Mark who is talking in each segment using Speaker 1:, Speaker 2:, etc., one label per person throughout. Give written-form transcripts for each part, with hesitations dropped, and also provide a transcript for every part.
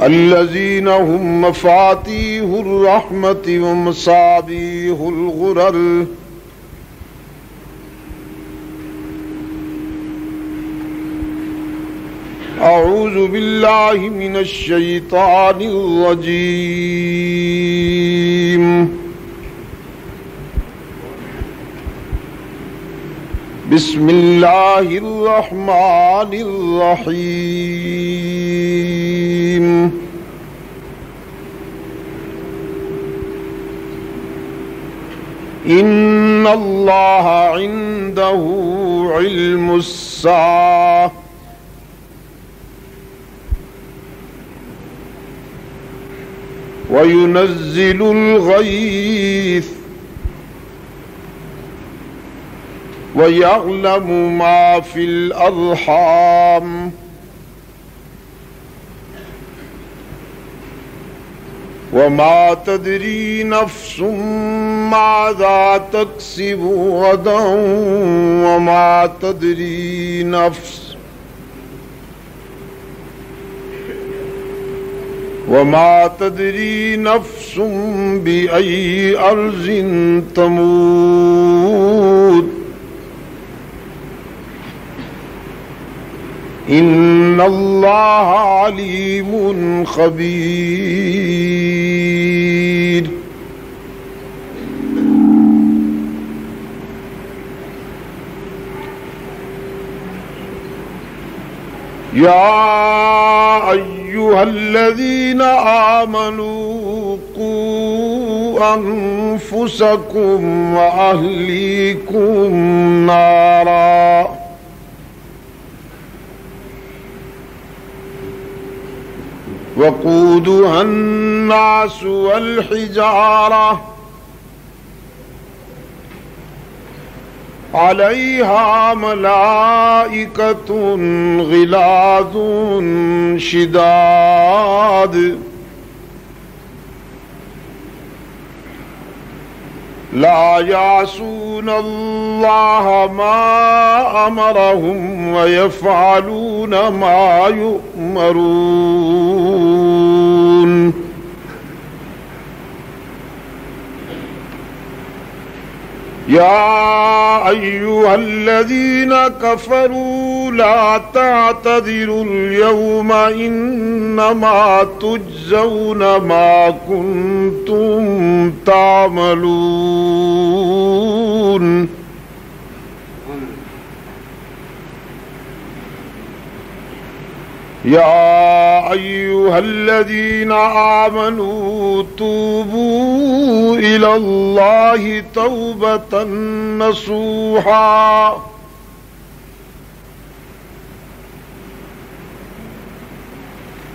Speaker 1: الذين هم مفاتيح الرحمة ومصابيح الغرر أعوذ بالله من الشيطان الرجيم بسم الله الرحمن الرحيم إن الله عنده علم الساعة وينزل الغيث ويعلم ما في الأرحام وما تدري نفس ماذا تكسب غدا وما تدري نفس بأي أرض تموت إن الله عليم خبير يا أيها الذين آمنوا قوا أنفسكم وأهليكم نارا وقودها الناس والحجارة عليها ملائكة غلاظ شداد لا يعصون الله ما أمرهم ويفعلون ما يؤمرون يا أيها الذين كفروا لا تعتذروا اليوم إنما تجزون ما كنتم تعملون يا أيها الذين آمنوا توبوا إلى الله توبة نصوحا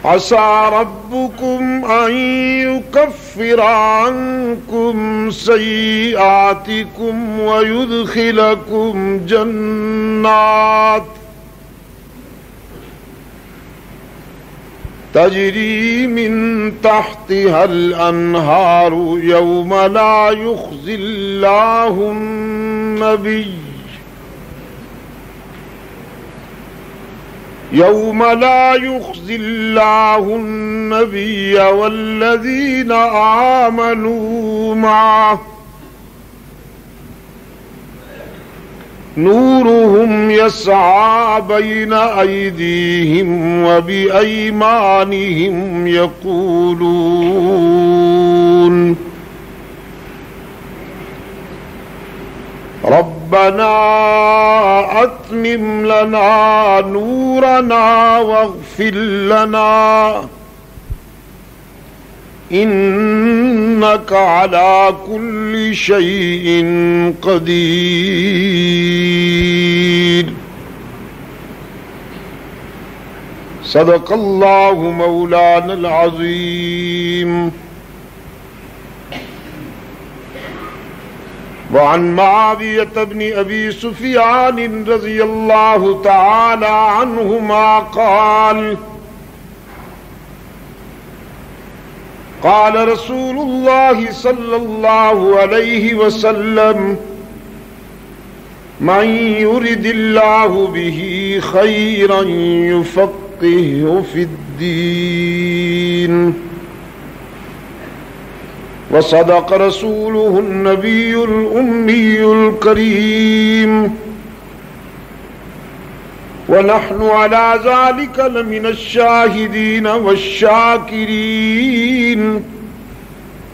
Speaker 1: عسى ربكم أن يكفر عنكم سيئاتكم ويدخلكم جنات تجري من تحتها الأنهار يوم لا يخزي الله النبي والذين آمنوا معه نورهم يسعى بين أيديهم وبأيمانهم يقولون ربنا أتمم لنا نورنا واغفر لنا إنك على كل شيء قدير صدق الله مولانا العظيم. وعن معاوية بن أبي سفيان رضي الله تعالى عنهما قال قال رسول الله صلى الله عليه وسلم من يرد الله به خيرا يفقهه وفقهه في الدين. وصدق رسوله النبي الأمي الكريم. ونحن على ذلك لمن الشاهدين والشاكرين.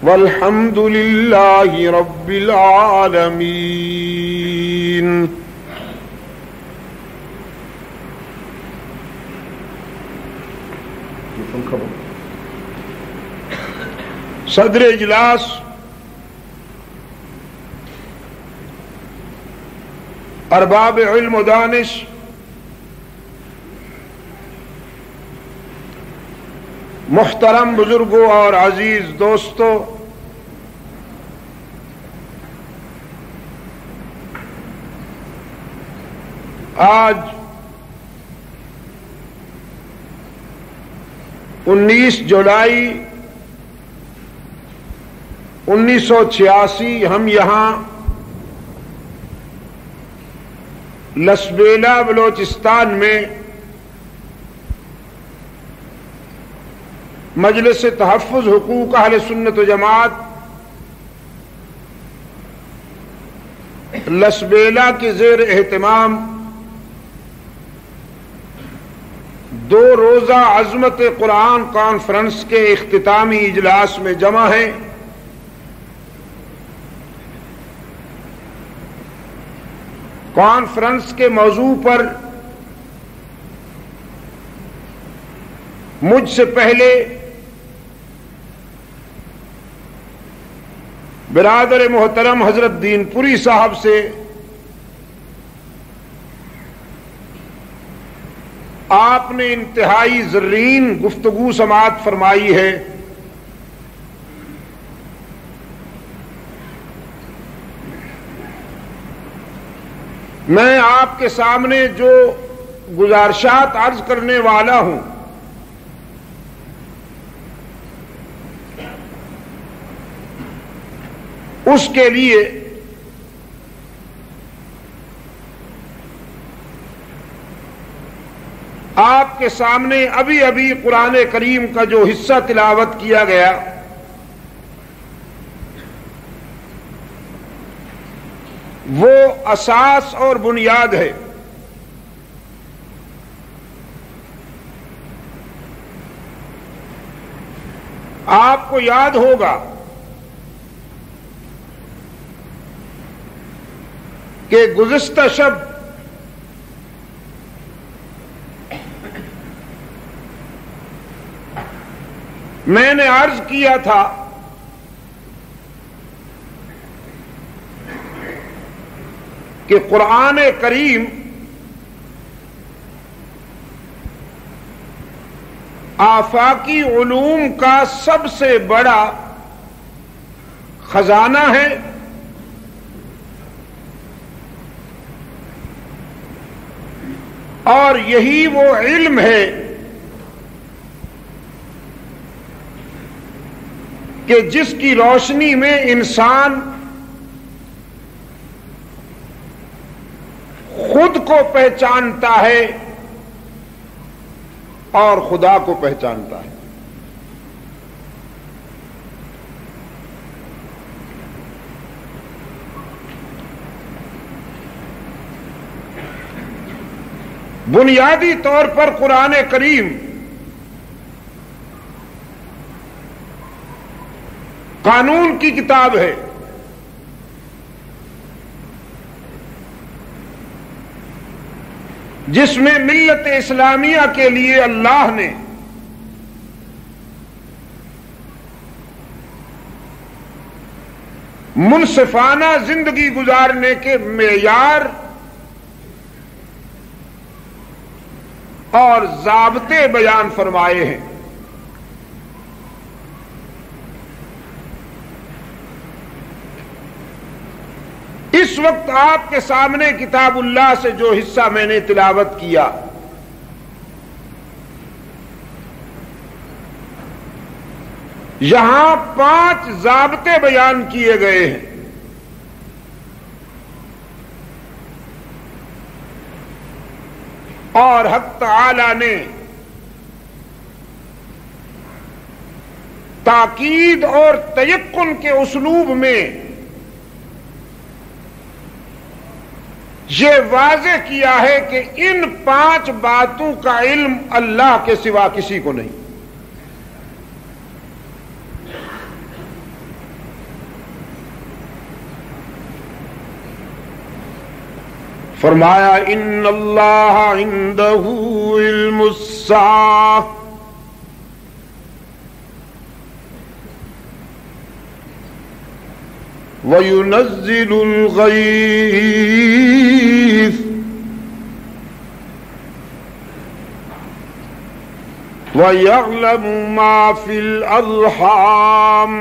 Speaker 1: والحمد لله رب العالمين. صدر اجلاس ارباب علم و دانش، محترم بزرگوں اور عزیز دوستوں، آج 19 جولائی 1986 ہم یہاں لسبیلا بلوچستان میں مجلس تحفظ حقوق اہل سنت و جماعت لسبیلا کے زیر اہتمام 2 روزہ عظمت قرآن کانفرنس کے اختتامی اجلاس میں جمع ہیں۔ کانفرنس کے موضوع پر مجھ سے پہلے برادر محترم حضرت دین پوری صاحب سے آپ نے انتہائی زرین گفتگو سماعت فرمائی ہے۔ میں آپ کے سامنے جو گزارشات عرض کرنے والا ہوں اس کے لیے آپ کے سامنے ابھی قرآن کریم کا جو حصہ تلاوت کیا گیا وہ اساس اور بنیاد ہے۔ آپ کو یاد ہوگا کہ گزشتہ شب میں نے عرض کیا تھا کہ قرآن کریم آفاقی علوم کا سب سے بڑا خزانہ ہے اور یہی وہ علم ہے کہ جس کی روشنی میں انسان خود کو پہچانتا ہے اور خدا کو پہچانتا ہے۔ بنیادی طور پر قرآن کریم قانون کی کتاب ہے۔ جس میں ملت اسلامیہ کے لیے اللہ نے منصفانہ زندگی گزارنے کے معیار اور ضابطے بیان فرمائے ہیں۔ اس وقت آپ کے سامنے کتاب اللہ سے جو حصہ میں نے تلاوت کیا یہاں 5 ضابطے بیان کیے گئے ہیں۔ اور حق تعالی نے تاکید اور تیقن کے اسلوب میں یہ واضح کیا ہے کہ ان 5 باتوں کا علم اللہ کے سوا کسی کو نہیں. فرمایا ان اللہ عندہ علم الساعۃ وَيُنَزِّلُ الْغَيْثَ وَيَعْلَمُ مَا فِي الْأَرْحَامِ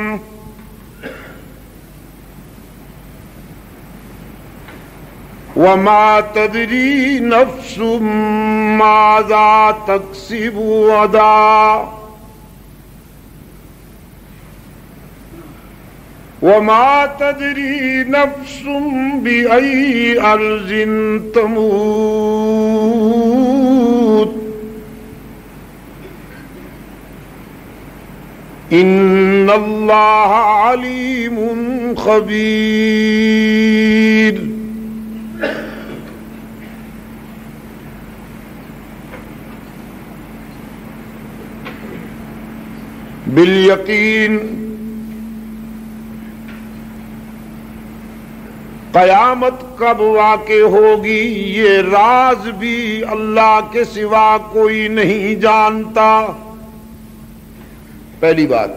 Speaker 1: وَمَا تَدْرِي نَفْسٌ مَاذَا تَكْسِبُ غَدًا وَمَا تَدْرِي نَفْسٌ بِأَيِّ أَرْضٍ تَمُوتُ إِنَّ اللَّهَ عَلِيمٌ خَبِيرٌ. بالیقین قیامت کب واقع ہوگی یہ راز بھی اللہ کے سوا کوئی نہیں جانتا. پہلی بات.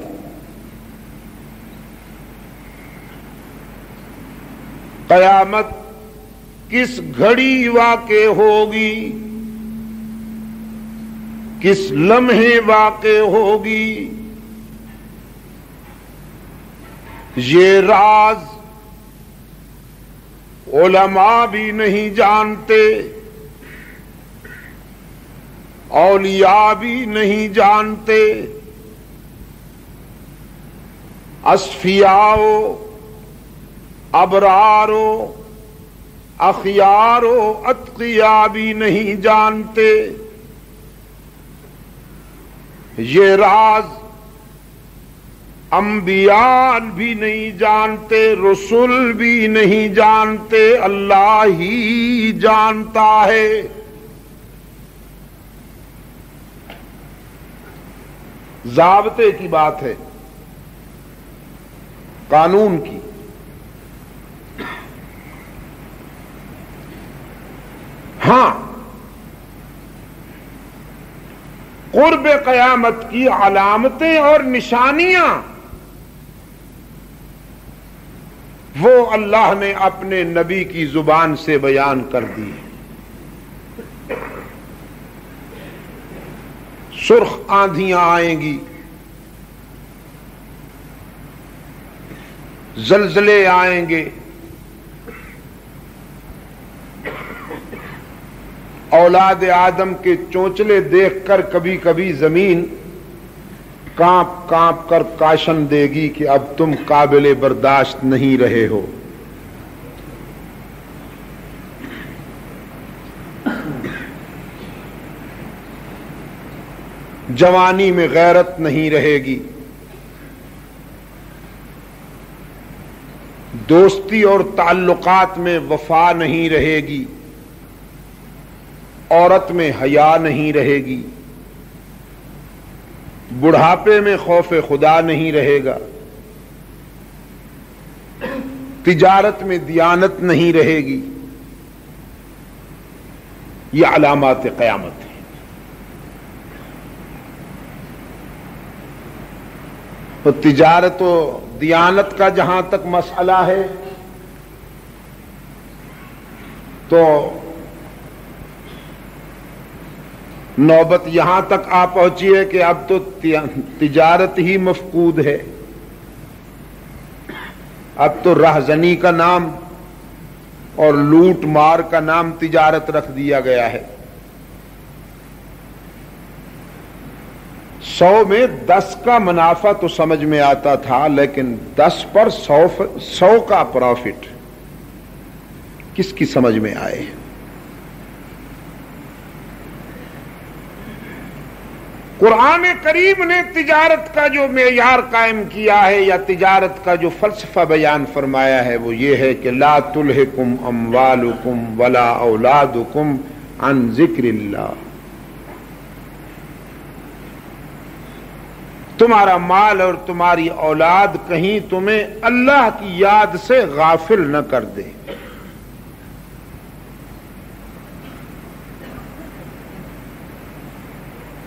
Speaker 1: قیامت کس گھڑی واقع ہوگی، کس لمحے واقع ہوگی، یہ راز علماء بھی نہیں جانتے، اولیاء بھی نہیں جانتے، اصفیاء ابرار اخیار اتقیاء بھی نہیں جانتے. یہ راز انبیاء بھی نہیں جانتے، رسول بھی نہیں جانتے، اللہ ہی جانتا ہے. ضابطے کی بات ہے، قانون کی. ہاں، قرب قیامت کی علامتیں اور نشانیاں وہ اللہ نے اپنے نبی کی زبان سے بیان کر دی. سرخ آندھیاں آئیں گی، زلزلے آئیں گے، اولاد آدم کے چونچلے دیکھ کر کبھی کبھی زمین کانپ کانپ کر کاشن دے گی کہ اب تم قابل برداشت نہیں رہے ہو. جوانی میں غیرت نہیں رہے گی، دوستی اور تعلقات میں وفا نہیں رہے گی، عورت میں حیا نہیں رہے گی، بڑھاپے میں خوف خدا نہیں رہے گا، تجارت میں دیانت نہیں رہے گی. یہ علامات قیامت ہیں. تو تجارت و دیانت کا جہاں تک مسئلہ ہے تو نوبت یہاں تک آ پہنچی ہے کہ اب تو تجارت ہی مفقود ہے. اب تو راہزنی کا نام اور لوٹ مار کا نام تجارت رکھ دیا گیا ہے. 100 میں 10 کا منافع تو سمجھ میں آتا تھا، لیکن 10 پر 100 کا پروفٹ کس کی سمجھ میں آئے؟ قرآن کریم نے تجارت کا جو معیار قائم کیا ہے یا تجارت کا جو فلسفہ بیان فرمایا ہے وہ یہ ہے کہ لا تلہکم اموالکم ولا اولادکم عن ذکر اللہ، تمہارا مال اور تمہاری اولاد کہیں تمہیں اللہ کی یاد سے غافل نہ کر دے۔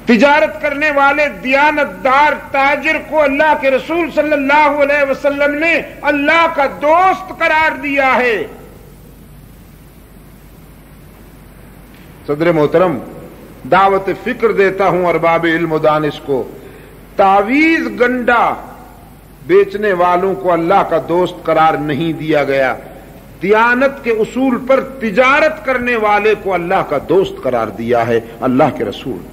Speaker 1: تجارت کرنے والے دیانتدار تاجر کو اللہ کے رسول صلی اللہ علیہ وسلم نے اللہ کا دوست قرار دیا ہے۔ صدر محترم، دعوت فکر دیتا ہوں ارباب علم و دانش کو، تعویذ گنڈا بیچنے والوں کو اللہ کا دوست قرار نہیں دیا گیا، دیانت کے اصول پر تجارت کرنے والے کو اللہ کا دوست قرار دیا ہے اللہ کے رسول نے۔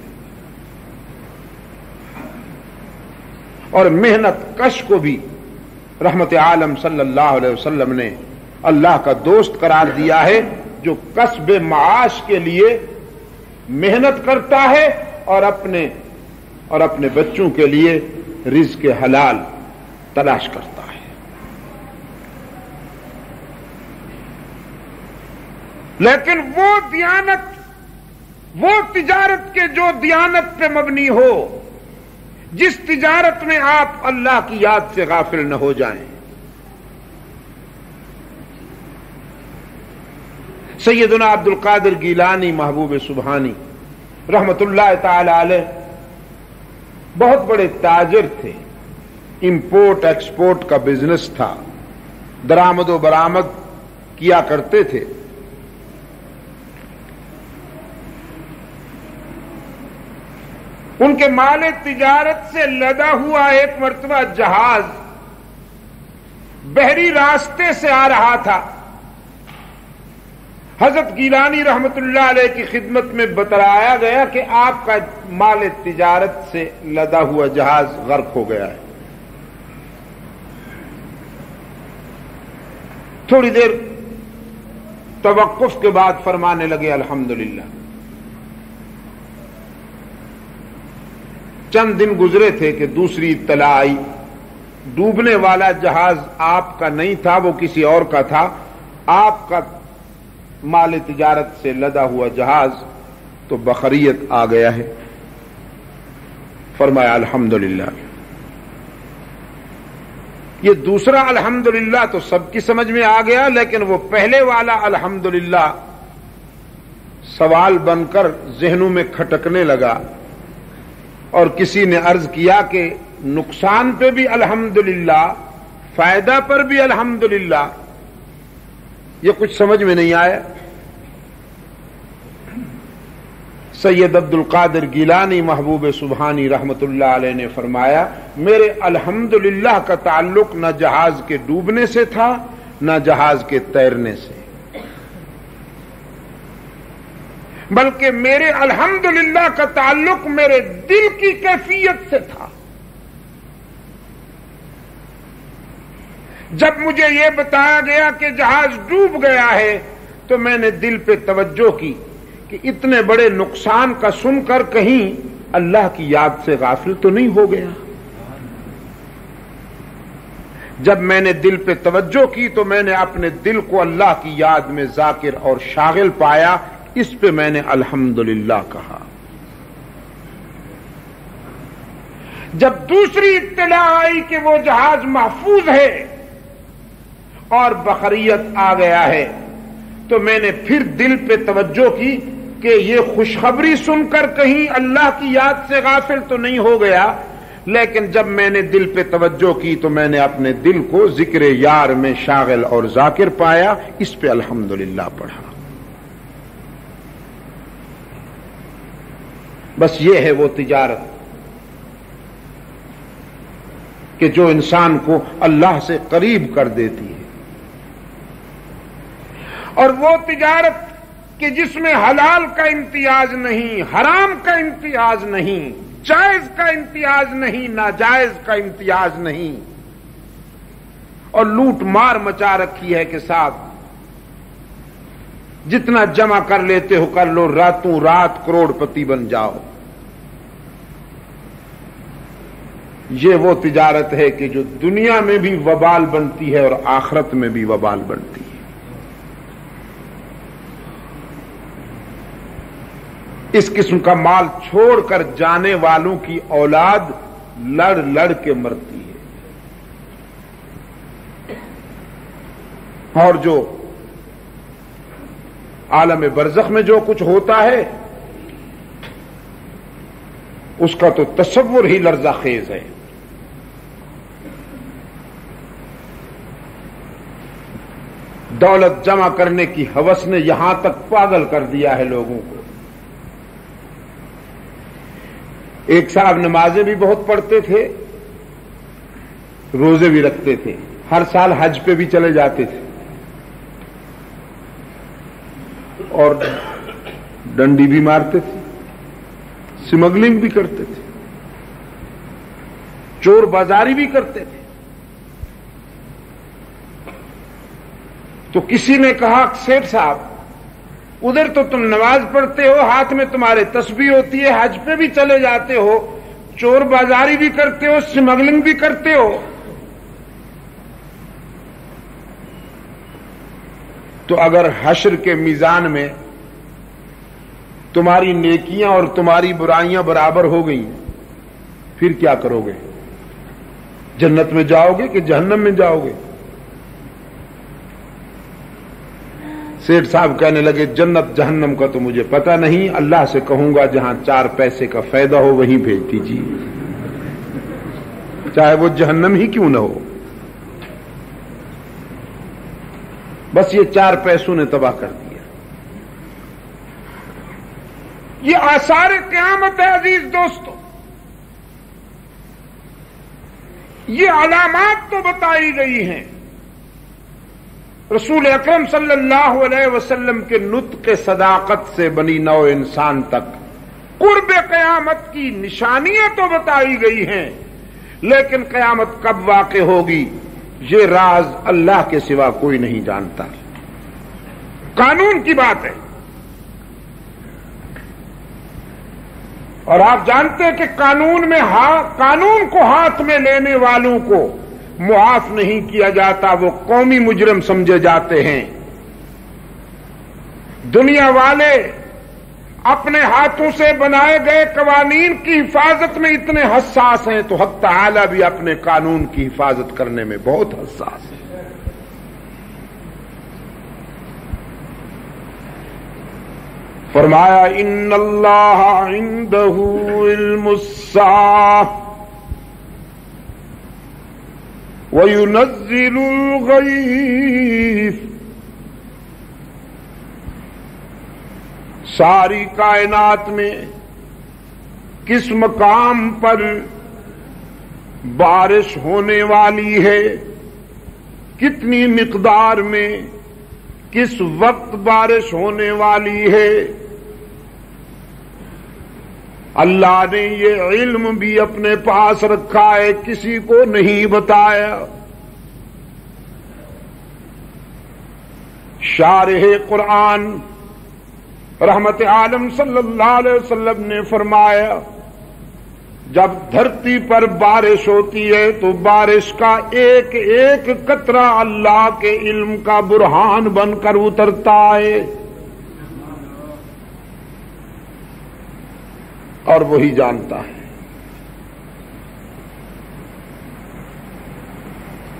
Speaker 1: اور محنت کش کو بھی رحمت عالم صلی اللہ علیہ وسلم نے اللہ کا دوست قرار دیا ہے، جو کسب معاش کے لیے محنت کرتا ہے اور اپنے بچوں کے لیے رزق حلال تلاش کرتا ہے۔ لیکن وہ تجارت کے جو دیانت پہ مبنی ہو، جس تجارت میں آپ اللہ کی یاد سے غافل نہ ہو جائیں۔ سیدنا عبد القادر گیلانی محبوب سبحانی رحمت اللہ تعالی علیہ بہت بڑے تاجر تھے، امپورٹ ایکسپورٹ کا بزنس تھا، درآمد و برآمد کیا کرتے تھے۔ ان کے مال تجارت سے لدا ہوا ایک مرتبہ جہاز بحری راستے سے آ رہا تھا۔ حضرت گیلانی رحمت اللہ علیہ کی خدمت میں بتلایا گیا کہ آپ کا مال تجارت سے لدا ہوا جہاز غرق ہو گیا ہے۔ تھوڑی دیر توقف کے بعد فرمانے لگے الحمدللہ۔ چند دن گزرے تھے کہ دوسری اطلاع آئی، ڈوبنے والا جہاز آپ کا نہیں تھا، وہ کسی اور کا تھا، آپ کا مال تجارت سے لدا ہوا جہاز تو بخریت آ گیا ہے۔ فرمایا الحمدللہ۔ یہ دوسرا الحمدللہ تو سب کی سمجھ میں آ گیا، لیکن وہ پہلے والا الحمدللہ سوال بن کر ذہنوں میں کھٹکنے لگا، اور کسی نے عرض کیا کہ نقصان پہ بھی الحمدللہ، فائدہ پر بھی الحمدللہ، یہ کچھ سمجھ میں نہیں آیا۔ سید عبد القادر گیلانی محبوب سبحانی رحمت اللہ علیہ نے فرمایا، میرے الحمدللہ کا تعلق نہ جہاز کے ڈوبنے سے تھا نہ جہاز کے تیرنے سے، بلکہ میرے الحمدللہ کا تعلق میرے دل کی کیفیت سے تھا۔ جب مجھے یہ بتایا گیا کہ جہاز ڈوب گیا ہے تو میں نے دل پہ توجہ کی کہ اتنے بڑے نقصان کا سن کر کہیں اللہ کی یاد سے غافل تو نہیں ہو گیا۔ جب میں نے دل پہ توجہ کی تو میں نے اپنے دل کو اللہ کی یاد میں ذاکر اور شاغل پایا، اس پہ میں نے الحمدللہ کہا۔ جب دوسری اطلاع آئی کہ وہ جہاز محفوظ ہے اور بخریت آ گیا ہے تو میں نے پھر دل پہ توجہ کی کہ یہ خوشخبری سن کر کہیں اللہ کی یاد سے غافل تو نہیں ہو گیا، لیکن جب میں نے دل پہ توجہ کی تو میں نے اپنے دل کو ذکر یار میں شاغل اور ذاکر پایا، اس پہ الحمدللہ پڑھا۔ بس یہ ہے وہ تجارت کہ جو انسان کو اللہ سے قریب کر دیتی ہے، اور وہ تجارت کہ جس میں حلال کا امتیاز نہیں، حرام کا امتیاز نہیں، جائز کا امتیاز نہیں، ناجائز کا امتیاز نہیں، اور لوٹ مار مچا رکھی ہے کہ صاحب جتنا جمع کر لیتے ہو کر لو، راتوں رات کروڑ پتی بن جاؤ۔ یہ وہ تجارت ہے کہ جو دنیا میں بھی وبال بنتی ہے اور آخرت میں بھی وبال بنتی ہے۔ اس قسم کا مال چھوڑ کر جانے والوں کی اولاد لڑ لڑ کے مرتی ہے، اور جو عالم برزخ میں جو کچھ ہوتا ہے اس کا تو تصور ہی لرزہ خیز ہے۔ دولت جمع کرنے کی ہوس نے یہاں تک پاگل کر دیا ہے لوگوں کو۔ ایک صاحب نمازیں بھی بہت پڑھتے تھے، روزے بھی رکھتے تھے، ہر سال حج پہ بھی چلے جاتے تھے اور ڈنڈی بھی مارتے تھے، سمگلنگ بھی کرتے تھے، چور بازاری بھی کرتے تھے۔ تو کسی نے کہا سیٹھ صاحب ادھر تو تم نماز پڑھتے ہو، ہاتھ میں تمہارے تسبیح ہوتی ہے، حج پہ بھی چلے جاتے ہو، چور بازاری بھی کرتے ہو، سمگلنگ بھی کرتے ہو، تو اگر حشر کے میزان میں تمہاری نیکیاں اور تمہاری برائیاں برابر ہو گئیں پھر کیا کرو گے؟ جنت میں جاؤ گے کہ جہنم میں جاؤ گے؟ سیٹھ صاحب کہنے لگے جنت جہنم کا تو مجھے پتہ نہیں، اللہ سے کہوں گا جہاں 4 پیسے کا فائدہ ہو وہیں بھیج دیجیے، چاہے وہ جہنم ہی کیوں نہ ہو۔ بس یہ 4 پیسوں نے تباہ کر دیا۔ یہ آثار قیامت ہے عزیز دوستو، یہ علامات تو بتائی گئی ہیں۔ رسول اکرم صلی اللہ علیہ وسلم کے نطق صداقت سے بنی نوع انسان تک قرب قیامت کی نشانیاں تو بتائی گئی ہیں، لیکن قیامت کب واقع ہوگی یہ راز اللہ کے سوا کوئی نہیں جانتا۔ قانون کی بات ہے، اور آپ جانتے ہیں کہ قانون کو ہاتھ میں لینے والوں کو معاف نہیں کیا جاتا، وہ قومی مجرم سمجھے جاتے ہیں۔ دنیا والے اپنے ہاتھوں سے بنائے گئے قوانین کی حفاظت میں اتنے حساس ہیں تو حق تعالی بھی اپنے قانون کی حفاظت کرنے میں بہت حساس ہے۔ فرمایا ان اللہ عندہ علم الساعۃ وَيُنَزِّلُ الْغَيْثَ، ساری کائنات میں کس مقام پر بارش ہونے والی ہے، کتنی مقدار میں، کس وقت بارش ہونے والی ہے، اللہ نے یہ علم بھی اپنے پاس رکھا ہے، کسی کو نہیں بتایا۔ شارح قرآن رحمت عالم صلی اللہ علیہ وسلم نے فرمایا جب دھرتی پر بارش ہوتی ہے تو بارش کا ایک ایک قطرہ اللہ کے علم کا برہان بن کر اترتا ہے، اور وہی جانتا ہے۔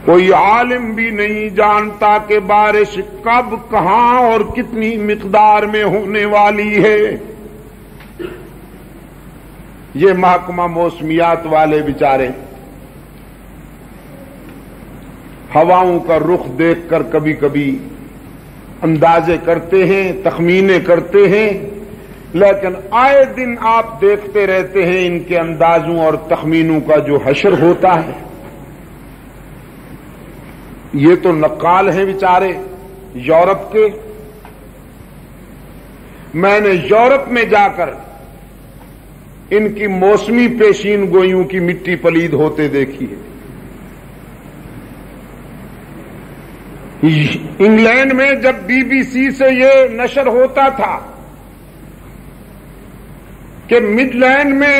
Speaker 1: کوئی عالم بھی نہیں جانتا کہ بارش کب، کہاں اور کتنی مقدار میں ہونے والی ہے۔ یہ محکمہ موسمیات والے بیچارے ہواؤں کا رخ دیکھ کر کبھی کبھی اندازے کرتے ہیں، تخمینے کرتے ہیں، لیکن آئے دن آپ دیکھتے رہتے ہیں ان کے اندازوں اور تخمینوں کا جو حشر ہوتا ہے۔ یہ تو نقال ہیں بیچارے یورپ کے، میں نے یورپ میں جا کر ان کی موسمی پیشین گوئیوں کی مٹی پلید ہوتے دیکھی ہے۔ انگلینڈ میں جب بی بی سی سے یہ نشر ہوتا تھا کہ مڈ لینڈ میں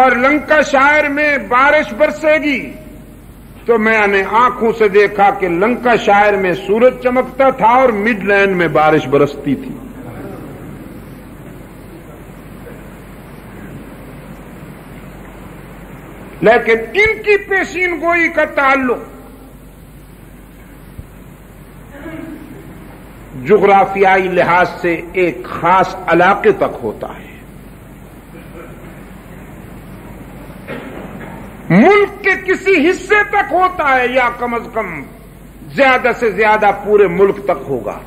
Speaker 1: اور لنکا شائر میں بارش برسے گی، تو میں نے آنکھوں سے دیکھا کہ لنکا شائر میں سورج چمکتا تھا اور مڈ لینڈ میں بارش برستی تھی۔ لیکن ان کی پیشین گوئی کا تعلق جغرافیائی لحاظ سے ایک خاص علاقے تک ہوتا ہے، ملک کے کسی حصے تک ہوتا ہے، یا کم از کم زیادہ سے زیادہ پورے ملک تک ہوگا۔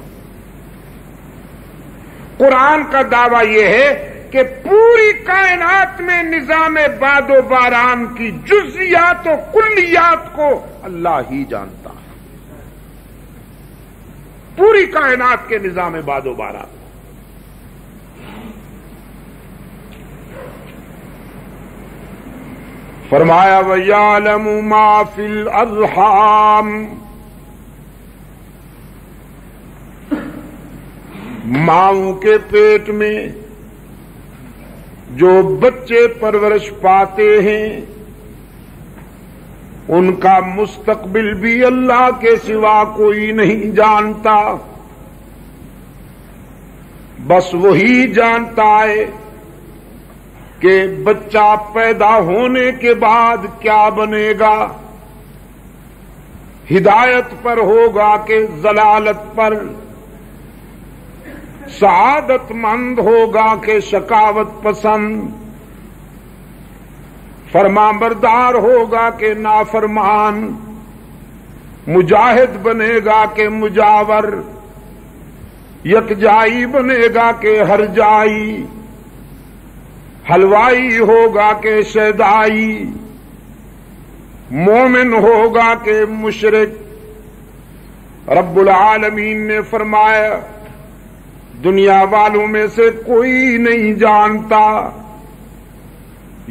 Speaker 1: قرآن کا دعویٰ یہ ہے کہ پوری کائنات میں نظام باد و باران کی جزیات و کلیات کو اللہ ہی جانتا ہے، پوری کائنات کے نظام باد و باران۔ فرمایا وَيَعْلَمُ مَا فِي الْأَرْحَامِ، ماؤں کے پیٹ میں جو بچے پرورش پاتے ہیں ان کا مستقبل بھی اللہ کے سوا کوئی نہیں جانتا، بس وہی جانتا ہے کہ بچہ پیدا ہونے کے بعد کیا بنے گا، ہدایت پر ہوگا کہ ضلالت پر، سعادت مند ہوگا کہ شقاوت پسند، فرمانبردار ہوگا کہ نافرمان، مجاہد بنے گا کہ مجاور، یکجائی بنے گا کہ ہر جائی، حلوائی ہوگا کہ شیدائی، مومن ہوگا کہ مشرک۔ رب العالمین نے فرمایا دنیا والوں میں سے کوئی نہیں جانتا،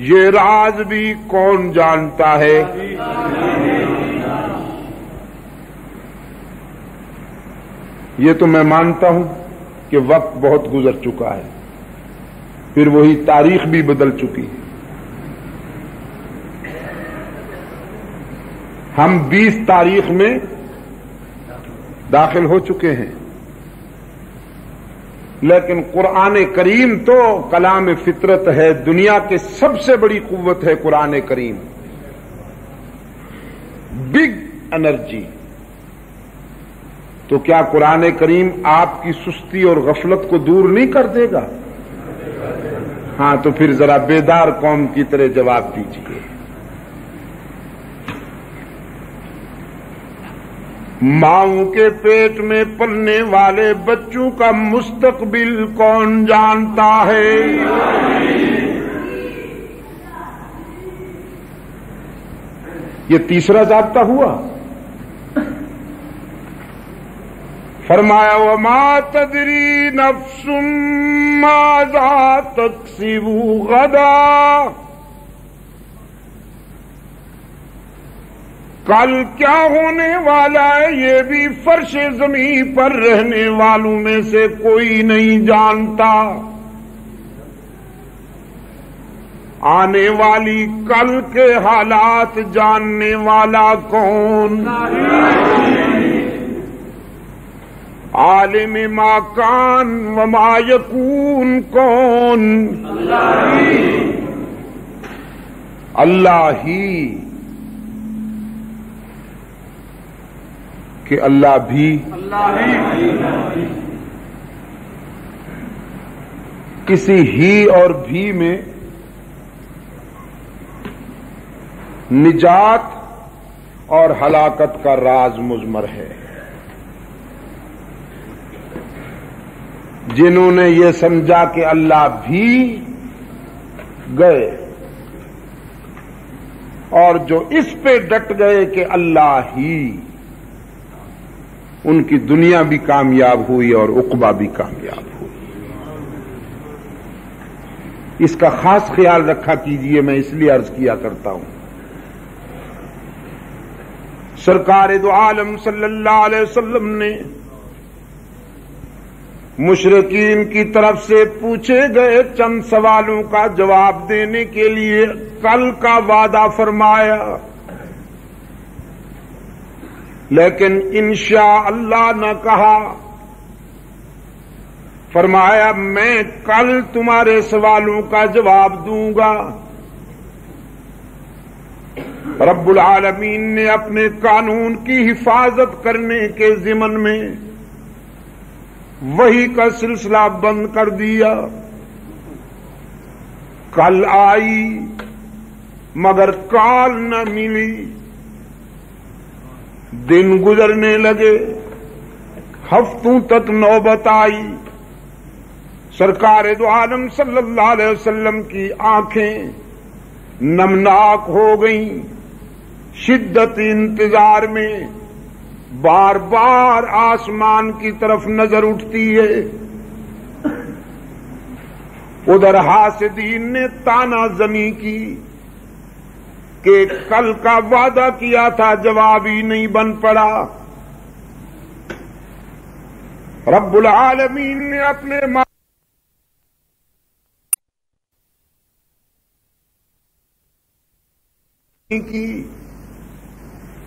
Speaker 1: یہ راز بھی کون جانتا ہے؟ یہ تو میں مانتا ہوں کہ وقت بہت گزر چکا ہے، پھر وہی تاریخ بھی بدل چکی ہے۔ ہم 20 تاریخ میں داخل ہو چکے ہیں، لیکن قرآن کریم تو کلام فطرت ہے، دنیا کی سب سے بڑی قوت ہے قرآن کریم، بگ انرجی۔ تو کیا قرآن کریم آپ کی سستی اور غفلت کو دور نہیں کر دے گا؟ ہاں تو پھر ذرا بیدار قوم کی طرح جواب دیجیے۔ ماؤں کے پیٹ میں پلنے والے بچوں کا مستقبل کون جانتا ہے؟ یہ تیسرا ضابطہ ہوا۔ فرمایا وما تدری نفس ماذا تکسب غدا، کل کیا ہونے والا ہے یہ بھی فرش زمین پر رہنے والوں میں سے کوئی نہیں جانتا۔ آنے والی کل کے حالات جاننے والا کون؟ عالم ما کان وما یکون کون؟ اللہ ہی، کہ اللہ بھی کسی ہی اور بھی میں نجات اور ہلاکت کا راز مضمر ہے۔ جنہوں نے یہ سمجھا کہ اللہ بھی گئے، اور جو اس پہ ڈٹ گئے کہ اللہ ہی، ان کی دنیا بھی کامیاب ہوئی اور عقبہ بھی کامیاب ہوئی۔ اس کا خاص خیال رکھا کیجئے، میں اس لیے عرض کیا کرتا ہوں۔ سرکار دو عالم صلی اللہ علیہ وسلم نے مشرکین کی طرف سے پوچھے گئے چند سوالوں کا جواب دینے کے لیے کل کا وعدہ فرمایا، لیکن انشاءاللہ نہ کہا، فرمایا میں کل تمہارے سوالوں کا جواب دوں گا۔ رب العالمین نے اپنے قانون کی حفاظت کرنے کے ضمن میں وحی کا سلسلہ بند کر دیا۔ کل آئی مگر کال نہ ملی، دن گزرنے لگے، ہفتوں تک نوبت آئی، سرکار دو عالم صلی اللہ علیہ وسلم کی آنکھیں نمناک ہو گئیں، شدت انتظار میں بار بار آسمان کی طرف نظر اٹھتی ہے۔ ادھر حاسدین نے طعنہ زنی کی کہ کل کا وعدہ کیا تھا جواب ہی نہیں بن پڑا۔ رب العالمین نے اپنے کی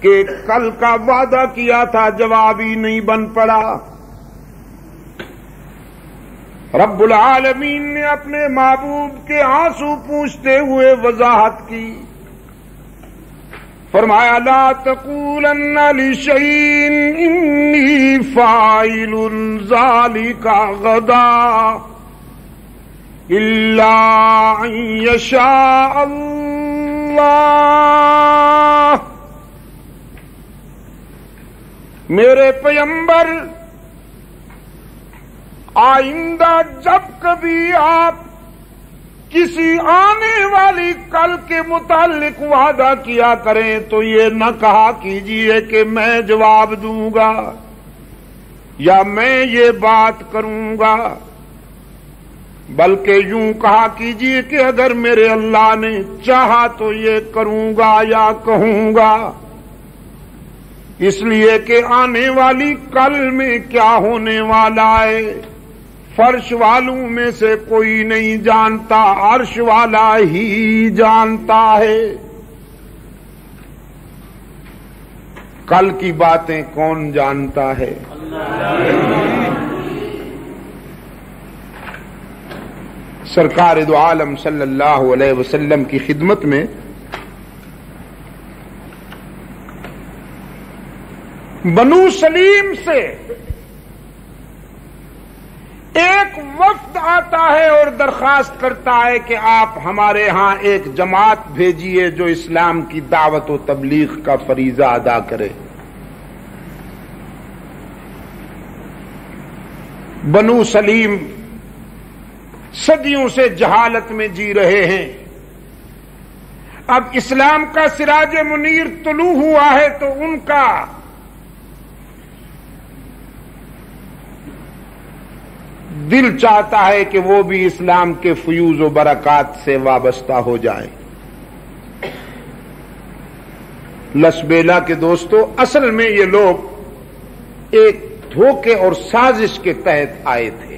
Speaker 1: کہ کل کا وعدہ کیا تھا جواب ہی نہیں بن پڑا۔ رب العالمین نے اپنے محبوب کے آنسو پوچھتے ہوئے وضاحت کی، فرمایا لا تقولن لشیء انی فاعل ذلک غدا الا ان یشاء اللہ۔ میرے پیغمبر، آئندہ جب کبھی آپ کسی آنے والی کل کے متعلق وعدہ کیا کریں تو یہ نہ کہا کیجیے کہ میں جواب دوں گا یا میں یہ بات کروں گا، بلکہ یوں کہا کیجیے کہ اگر میرے اللہ نے چاہا تو یہ کروں گا یا کہوں گا، اس لیے کہ آنے والی کل میں کیا ہونے والا ہے فرش والوں میں سے کوئی نہیں جانتا، عرش والا ہی جانتا ہے۔ کل کی باتیں کون جانتا ہے؟ سرکار دو عالم صلی اللہ علیہ وسلم کی خدمت میں بنو سلیم سے ایک وفد آتا ہے اور درخواست کرتا ہے کہ آپ ہمارے ہاں ایک جماعت بھیجیے جو اسلام کی دعوت و تبلیغ کا فریضہ ادا کرے۔ بنو سلیم صدیوں سے جہالت میں جی رہے ہیں، اب اسلام کا سراج منیر طلوع ہوا ہے تو ان کا دل چاہتا ہے کہ وہ بھی اسلام کے فیوز و برکات سے وابستہ ہو جائیں۔ لسبیلا کے دوستو، اصل میں یہ لوگ ایک دھوکے اور سازش کے تحت آئے تھے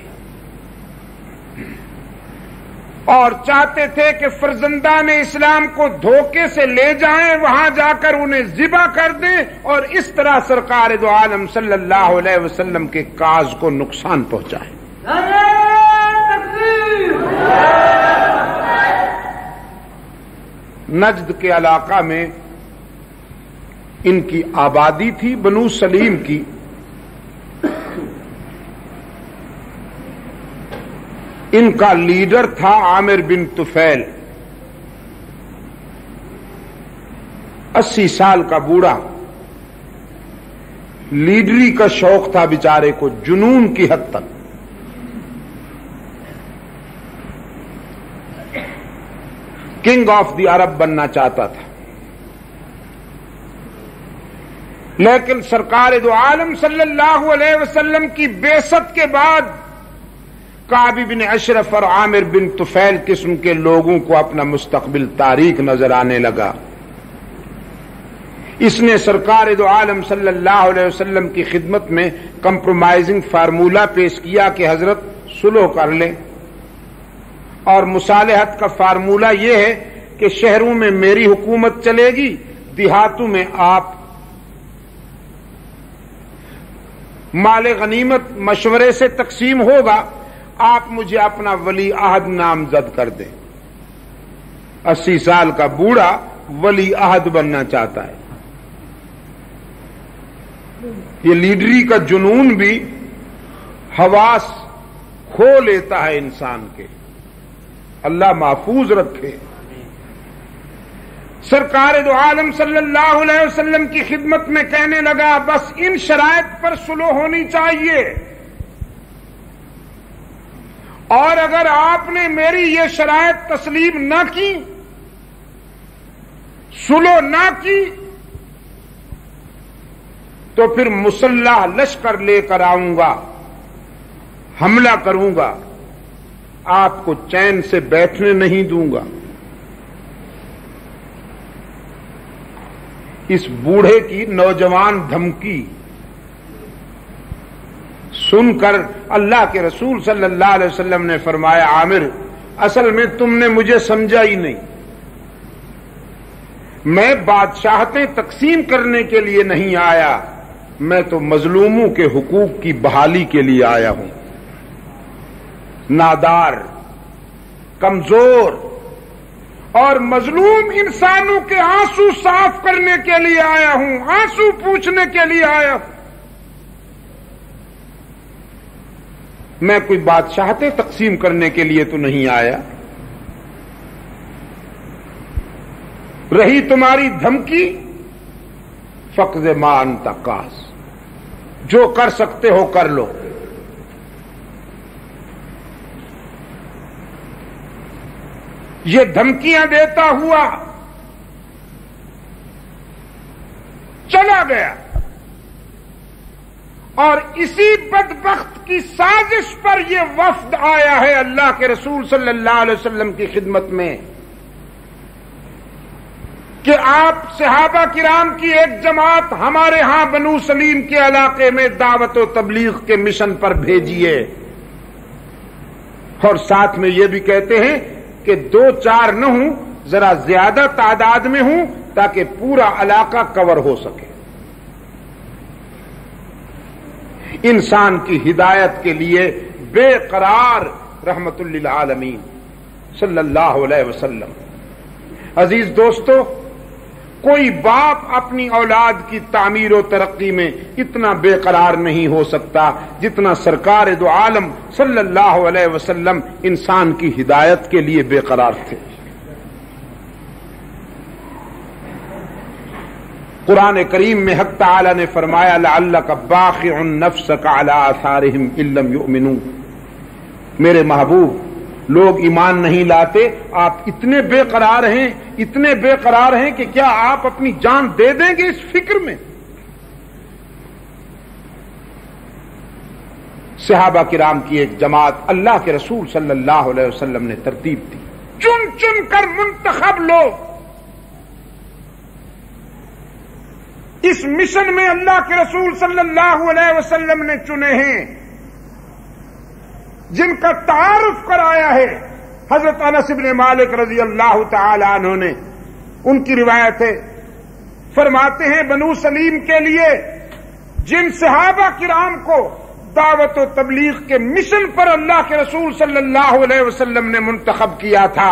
Speaker 1: اور چاہتے تھے کہ فرزندان اسلام کو دھوکے سے لے جائیں، وہاں جا کر انہیں ذبح کر دیں اور اس طرح سرکار دو عالم صلی اللہ علیہ وسلم کے کاز کو نقصان پہنچائیں۔ نجد کے علاقہ میں ان کی آبادی تھی بنو سلیم کی، ان کا لیڈر تھا عامر بن طفیل، 80 سال کا بوڑھا، لیڈری کا شوق تھا بیچارے کو جنون کی حد تک۔ کنگ آف دی عرب بننا چاہتا تھا، لیکن سرکار دو عالم صلی اللہ علیہ وسلم کی بعثت کے بعد کعب بن اشرف اور عامر بن طفیل قسم کے لوگوں کو اپنا مستقبل تاریک نظر آنے لگا، اس نے سرکار دو عالم صلی اللہ علیہ وسلم کی خدمت میں کمپرومائزنگ فارمولہ پیش کیا کہ حضرت صلح کر لیں، اور مصالحت کا فارمولہ یہ ہے کہ شہروں میں میری حکومت چلے گی، دیہاتوں میں آپ، مال غنیمت مشورے سے تقسیم ہوگا، آپ مجھے اپنا ولی عہد نامزد کر دیں۔ 80 سال کا بوڑھا ولی عہد بننا چاہتا ہے۔ یہ لیڈری کا جنون بھی حواس کھو لیتا ہے انسان کے، اللہ محفوظ رکھے۔ سرکار دو عالم صلی اللہ علیہ وسلم کی خدمت میں کہنے لگا بس ان شرائط پر صلح ہونی چاہیے، اور اگر آپ نے میری یہ شرائط تسلیم نہ کی، صلح نہ کی، تو پھر مسلح لشکر لے کر آؤں گا، حملہ کروں گا، آپ کو چین سے بیٹھنے نہیں دوں گا۔ اس بوڑھے کی نوجوان دھمکی سن کر اللہ کے رسول صلی اللہ علیہ وسلم نے فرمایا عامر، اصل میں تم نے مجھے سمجھا ہی نہیں، میں بادشاہتیں تقسیم کرنے کے لیے نہیں آیا، میں تو مظلوموں کے حقوق کی بحالی کے لیے آیا ہوں، نادار، کمزور اور مظلوم انسانوں کے آنسو صاف کرنے کے لیے آیا ہوں، آنسو پوچھنے کے لیے آیا ہوں، میں کوئی بادشاہتیں تقسیم کرنے کے لیے تو نہیں آیا۔ رہی تمہاری دھمکی، فقض ما انت قاض، جو کر سکتے ہو کر لو۔ یہ دھمکیاں دیتا ہوا چلا گیا، اور اسی بدبخت کی سازش پر یہ وفد آیا ہے اللہ کے رسول صلی اللہ علیہ وسلم کی خدمت میں کہ آپ صحابہ کرام کی ایک جماعت ہمارے ہاں بنو سلیم کے علاقے میں دعوت و تبلیغ کے مشن پر بھیجیے، اور ساتھ میں یہ بھی کہتے ہیں کہ 2-4 نہ ہوں، ذرا زیادہ تعداد میں ہوں تاکہ پورا علاقہ کور ہو سکے۔ انسان کی ہدایت کے لیے بے قرار رحمت للعالمین صلی اللہ علیہ وسلم۔ عزیز دوستو، کوئی باپ اپنی اولاد کی تعمیر و ترقی میں اتنا بے قرار نہیں ہو سکتا جتنا سرکار دو عالم صلی اللہ علیہ وسلم انسان کی ہدایت کے لیے بے قرار تھے۔ قرآن کریم میں حق تعالی نے فرمایا لعلک باخع نفسک علی آثارہم ان لم یؤمنوا، میرے محبوب لوگ ایمان نہیں لاتے، آپ اتنے بے قرار ہیں، اتنے بے قرار ہیں کہ کیا آپ اپنی جان دے دیں گے اس فکر میں؟ صحابہ کرام کی ایک جماعت اللہ کے رسول صلی اللہ علیہ وسلم نے ترتیب دی، چن چن کر منتخب لوگ اس مشن میں اللہ کے رسول صلی اللہ علیہ وسلم نے چنے ہیں، جن کا تعارف کرایا ہے حضرت انس بن مالک رضی اللہ تعالی عنہ نے۔ ان کی روایت ہے، فرماتے ہیں بنو سلیم کے لیے جن صحابہ کرام کو دعوت و تبلیغ کے مشن پر اللہ کے رسول صلی اللہ علیہ وسلم نے منتخب کیا تھا،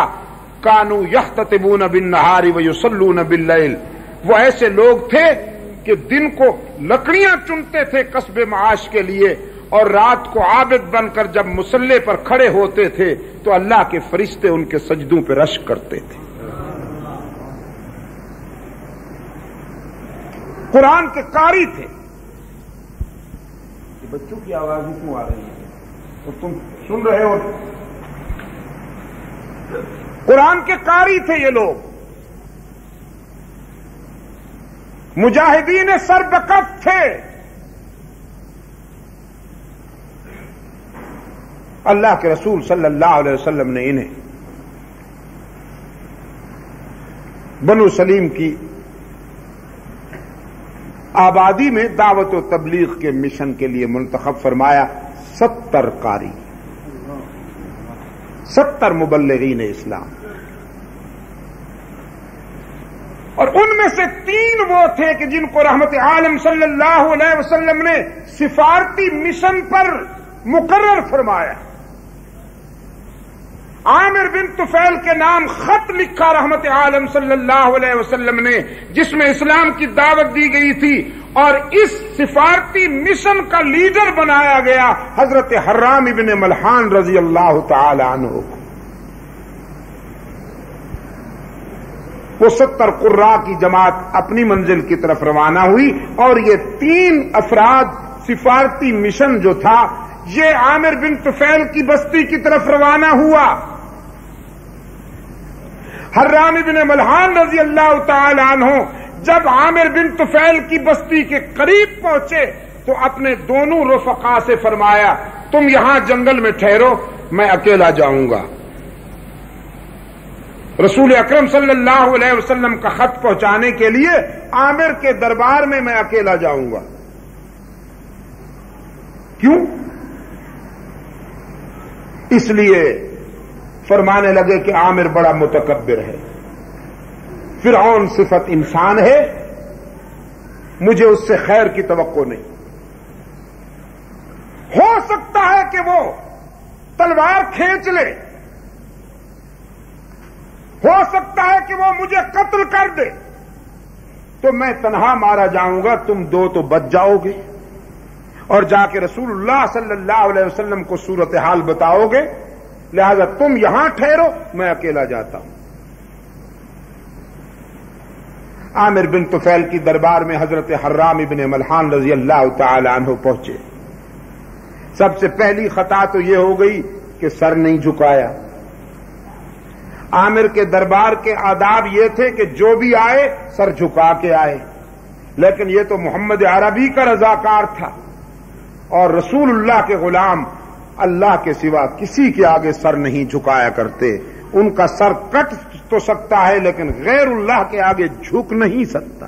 Speaker 1: کانوا یختتبون بالنہار ویصلون باللیل، وہ ایسے لوگ تھے کہ دن کو لکڑیاں چنتے تھے کسب معاش کے لیے، اور رات کو عابد بن کر جب مصلے پر کھڑے ہوتے تھے تو اللہ کے فرشتے ان کے سجدوں پہ رشک کرتے تھے۔ قرآن کے قاری تھے۔ بچوں کی آوازیں کیوں آ رہی ہیں؟ تو تم سن رہے ہو؟ قرآن کے قاری تھے یہ لوگ، مجاہدین سربکف تھے۔ اللہ کے رسول صلی اللہ علیہ وسلم نے انہیں بنو سلیم کی آبادی میں دعوت و تبلیغ کے مشن کے لیے منتخب فرمایا 70 قاری، 70 مبلغین اسلام، اور ان میں سے 3 وہ تھے کہ جن کو رحمت عالم صلی اللہ علیہ وسلم نے سفارتی مشن پر مقرر فرمایا۔ عامر بن طفیل کے نام خط لکھا رحمت عالم صلی اللہ علیہ وسلم نے، جس میں اسلام کی دعوت دی گئی تھی، اور اس سفارتی مشن کا لیڈر بنایا گیا حضرت حرام ابن ملحان رضی اللہ تعالی عنہ کو۔ وہ 70 قراء کی جماعت اپنی منزل کی طرف روانہ ہوئی، اور یہ 3 افراد سفارتی مشن جو تھا یہ عامر بن طفیل کی بستی کی طرف روانہ ہوا۔ حرام ابن ملحان رضی اللہ تعالی عنہ جب عامر بن طفیل کی بستی کے قریب پہنچے تو اپنے دونوں رفقا سے فرمایا، تم یہاں جنگل میں ٹھہرو، میں اکیلا جاؤں گا۔ رسول اکرم صلی اللہ علیہ وسلم کا خط پہنچانے کے لیے عامر کے دربار میں میں اکیلا جاؤں گا۔ کیوں؟ اس لیے فرمانے لگے کہ عامر بڑا متکبر ہے، فرعون صفت انسان ہے، مجھے اس سے خیر کی توقع نہیں۔ ہو سکتا ہے کہ وہ تلوار کھینچ لے، ہو سکتا ہے کہ وہ مجھے قتل کر دے، تو میں تنہا مارا جاؤں گا، تم 2 تو بچ جاؤ گے اور جا کے رسول اللہ صلی اللہ علیہ وسلم کو صورتحال بتاؤ گے، لہذا تم یہاں ٹھہرو، میں اکیلا جاتا ہوں۔ عامر بن طفیل کی دربار میں حضرت حرام ابن ملحان رضی اللہ تعالی عنہ پہنچے۔ سب سے پہلی خطا تو یہ ہو گئی کہ سر نہیں جھکایا۔ عامر کے دربار کے آداب یہ تھے کہ جو بھی آئے سر جھکا کے آئے، لیکن یہ تو محمد عربی کا رضاکار تھا، اور رسول اللہ کے غلام اللہ کے سوا کسی کے آگے سر نہیں جھکایا کرتے۔ ان کا سر کٹ تو سکتا ہے لیکن غیر اللہ کے آگے جھک نہیں سکتا،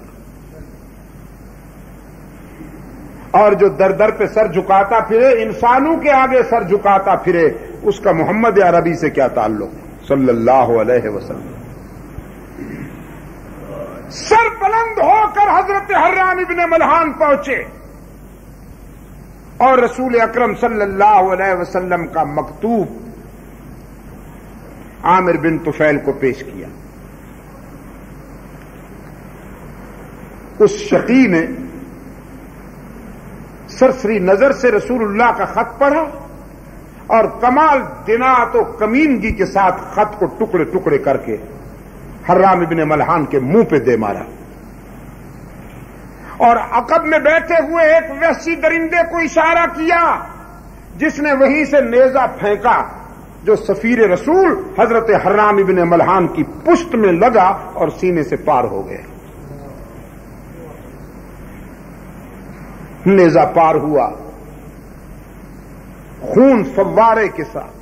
Speaker 1: اور جو در در پہ سر جھکاتا پھرے، انسانوں کے آگے سر جھکاتا پھرے، اس کا محمد عربی سے کیا تعلق صلی اللہ علیہ وسلم۔ سر بلند ہو کر حضرت حرام ابن ملحان پہنچے اور رسول اکرم صلی اللہ علیہ وسلم کا مکتوب عامر بن طفیل کو پیش کیا۔ اس شقی نے سرسری نظر سے رسول اللہ کا خط پڑھا اور کمال دنات و کمینگی کے ساتھ خط کو ٹکڑے ٹکڑے کر کے حرام ابن ملحان کے منہ پہ دے مارا، اور عقب میں بیٹھے ہوئے ایک وحشی درندے کو اشارہ کیا، جس نے وہیں سے نیزہ پھینکا جو سفیر رسول حضرت حرام ابن ملحان کی پشت میں لگا اور سینے سے پار ہو گیا۔ نیزہ پار ہوا، خون فوارے کے ساتھ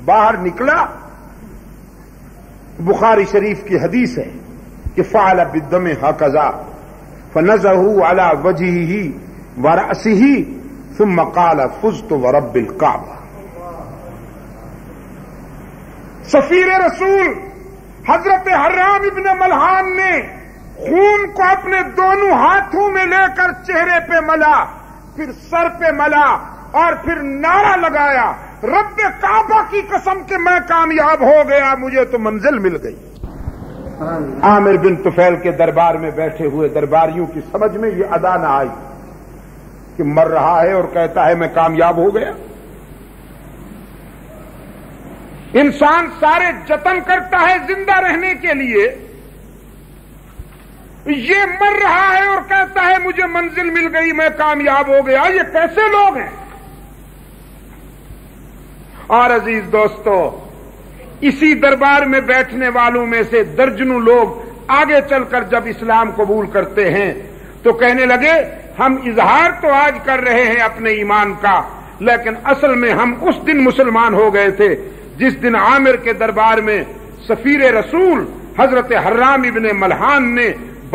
Speaker 1: باہر نکلا۔ بخاری شریف کی حدیث ہے کہ فعل بالدم ہکذا فنزعه على وجهه ورأسه ثم قال فزت ورب الكعبہ۔ سفیر رسول حضرت حرام ابن ملحان نے خون کو اپنے دونوں ہاتھوں میں لے کر چہرے پہ ملا، پھر سر پہ ملا، اور پھر نعرہ لگایا، رب کعبہ کی قسم کہ میں کامیاب ہو گیا، مجھے تو منزل مل گئی۔ عامر بن طفیل کے دربار میں بیٹھے ہوئے درباریوں کی سمجھ میں یہ ادا نہ آئی کہ مر رہا ہے اور کہتا ہے میں کامیاب ہو گیا۔ انسان سارے جتن کرتا ہے زندہ رہنے کے لیے، یہ مر رہا ہے اور کہتا ہے مجھے منزل مل گئی، میں کامیاب ہو گیا۔ یہ کیسے لوگ ہیں؟ اور عزیز دوستو، اسی دربار میں بیٹھنے والوں میں سے درجنوں لوگ آگے چل کر جب اسلام قبول کرتے ہیں تو کہنے لگے ہم اظہار تو آج کر رہے ہیں اپنے ایمان کا، لیکن اصل میں ہم اس دن مسلمان ہو گئے تھے جس دن عامر کے دربار میں سفیر رسول حضرت حرام ابن ملحان نے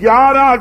Speaker 1: 11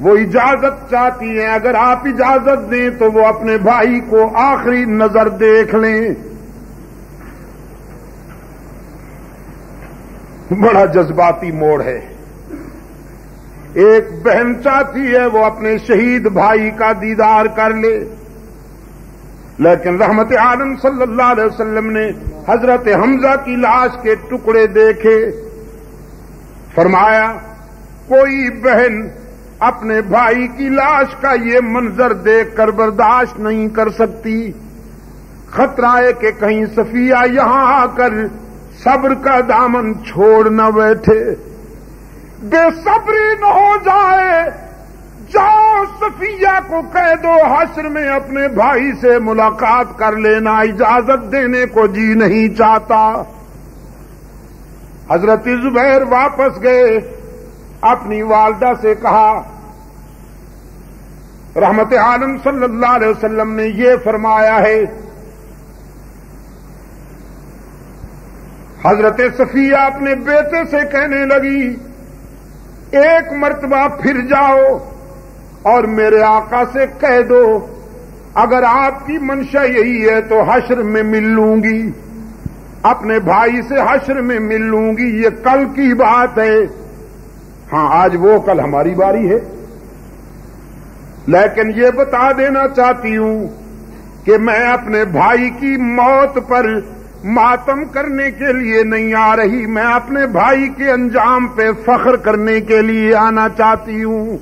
Speaker 1: وہ اجازت چاہتی ہیں، اگر آپ اجازت دیں تو وہ اپنے بھائی کو آخری نظر دیکھ لیں۔ بڑا جذباتی موڑ ہے۔ ایک بہن چاہتی ہے وہ اپنے شہید بھائی کا دیدار کر لے، لیکن رحمت عالم صلی اللہ علیہ وسلم نے حضرت حمزہ کی لاش کے ٹکڑے دیکھے، فرمایا کوئی بہن اپنے بھائی کی لاش کا یہ منظر دیکھ کر برداشت نہیں کر سکتی، خطرہ ہے کہ کہیں صفیہ یہاں آ کر صبر کا دامن چھوڑ نہ بیٹھے، بے صبری نہ ہو جائے۔ جاؤ صفیہ کو کہہ دو حشر میں اپنے بھائی سے ملاقات کر لینا، اجازت دینے کو جی نہیں چاہتا۔ حضرت زبیر واپس گئے، اپنی والدہ سے کہا رحمت عالم صلی اللہ علیہ وسلم نے یہ فرمایا ہے۔ حضرت صفیہ اپنے بیٹے سے کہنے لگی ایک مرتبہ پھر جاؤ اور میرے آقا سے کہہ دو اگر آپ کی منشا یہی ہے تو حشر میں مل لوں گی، اپنے بھائی سے حشر میں مل لوں گی، یہ کل کی بات ہے۔ ہاں آج وہ کل ہماری باری ہے، لیکن یہ بتا دینا چاہتی ہوں کہ میں اپنے بھائی کی موت پر ماتم کرنے کے لیے نہیں آ رہی، میں اپنے بھائی کے انجام پہ فخر کرنے کے لیے آنا چاہتی ہوں۔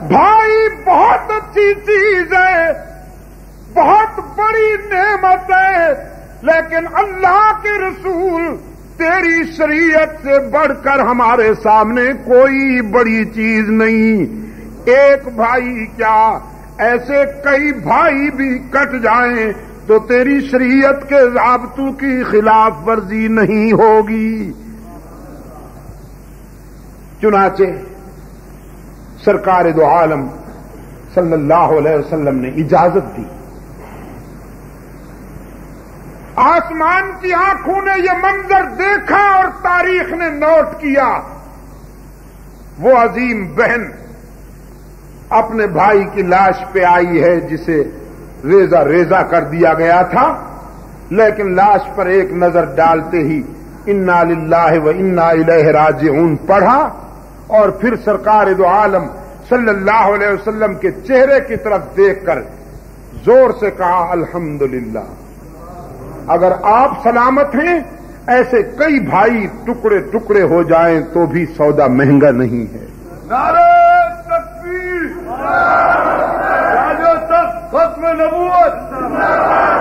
Speaker 1: بھائی بہت اچھی چیز ہے، بہت بڑی نعمت ہے، لیکن اللہ کے رسول تیری شریعت سے بڑھ کر ہمارے سامنے کوئی بڑی چیز نہیں۔ ایک بھائی کیا ایسے کئی بھائی بھی کٹ جائیں تو تیری شریعت کے ضابطوں کی خلاف ورزی نہیں ہوگی۔ چنانچہ سرکار دو عالم صلی اللہ علیہ وسلم نے اجازت دی۔ آسمان کی آنکھوں نے یہ منظر دیکھا اور تاریخ نے نوٹ کیا، وہ عظیم بہن اپنے بھائی کی لاش پہ آئی ہے جسے ریزہ ریزہ کر دیا گیا تھا، لیکن لاش پر ایک نظر ڈالتے ہی انا للہ و انا الیہ راجعون پڑھا، اور پھر سرکار دو عالم صلی اللہ علیہ وسلم کے چہرے کی طرف دیکھ کر زور سے کہا الحمدللہ۔ اگر آپ سلامت ہیں ایسے کئی بھائی ٹکڑے ٹکڑے ہو جائیں تو بھی سودا مہنگا نہیں ہے۔
Speaker 2: نعرہ تکبیر، راجہ تخت ختم نبوت،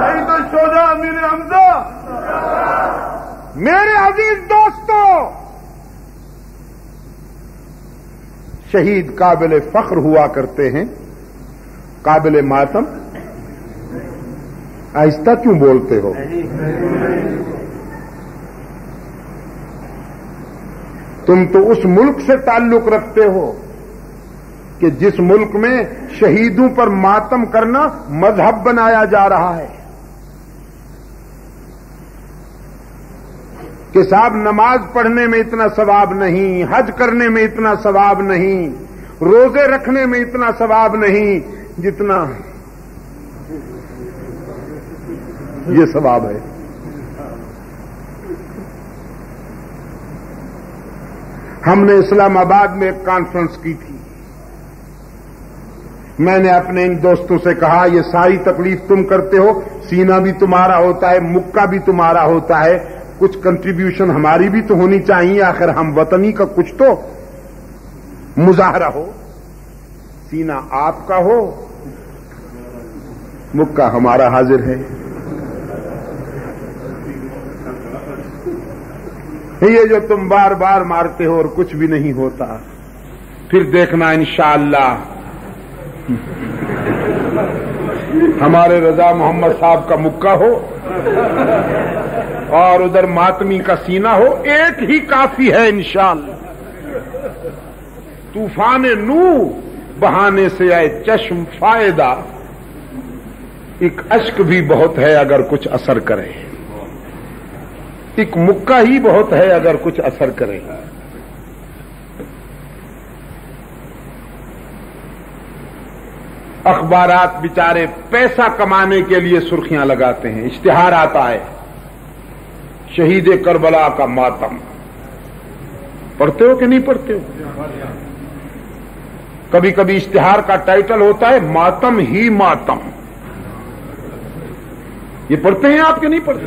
Speaker 2: شہید الشہداء امیر حمزہ۔
Speaker 1: میرے عزیز دوستو، شہید قابل فخر ہوا کرتے ہیں، قابل ماتم۔ آہستہ کیوں بولتے ہو؟ تم تو اس ملک سے تعلق رکھتے ہو کہ جس ملک میں شہیدوں پر ماتم کرنا مذہب بنایا جا رہا ہے، کہ صاحب نماز پڑھنے میں اتنا ثواب نہیں، حج کرنے میں اتنا ثواب نہیں، روزے رکھنے میں اتنا ثواب نہیں جتنا یہ ثواب ہے۔ ہم نے اسلام آباد میں ایک کانفرنس کی تھی، میں نے اپنے ان دوستوں سے کہا یہ ساری تکلیف تم کرتے ہو، سینہ بھی تمہارا ہوتا ہے، مکہ بھی تمہارا ہوتا ہے، کچھ کنٹریبیوشن ہماری بھی تو ہونی چاہیے، آخر ہم وطنی کا کچھ تو مظاہرہ ہو، سینہ آپ کا ہو، مکہ ہمارا حاضر ہے۔ یہ جو تم بار بار مارتے ہو اور کچھ بھی نہیں ہوتا، پھر دیکھنا انشاءاللہ ہمارے رضا محمد صاحب کا مکہ ہو اور ادھر ماتمی کا سینہ ہو، ایک ہی کافی ہے انشاءاللہ۔ طوفان نو بہانے سے آئے چشم فائدہ، ایک اشک بھی بہت ہے اگر کچھ اثر کرے، ایک مکہ ہی بہت ہے اگر کچھ اثر کرے۔ اخبارات بیچارے پیسہ کمانے کے لیے سرخیاں لگاتے ہیں، اشتہار آتا ہے شہید کربلا کا ماتم. پڑھتے ہو کہ نہیں پڑھتے ہو؟ کبھی کبھی اشتہار کا ٹائٹل ہوتا ہے ماتم ہی ماتم. یہ پڑھتے ہیں آپ کہ نہیں پڑھتے؟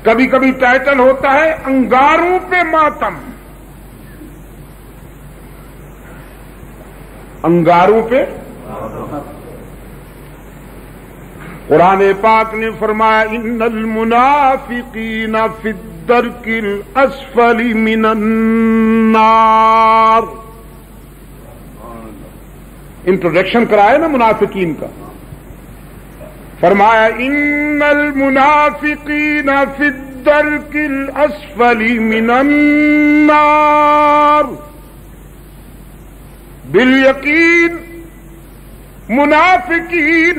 Speaker 1: کبھی کبھی ٹائٹل ہوتا ہے انگاروں پہ ماتم. انگاروں پہ قرآن پاک نے فرمایا ان المنافقین فی الدرک الاسفل من النار. انٹروڈکشن کرایا نا منافقین کا. فرمایا ان المنافقین فی الدرک الاسفل من النار. بالیقین منافقین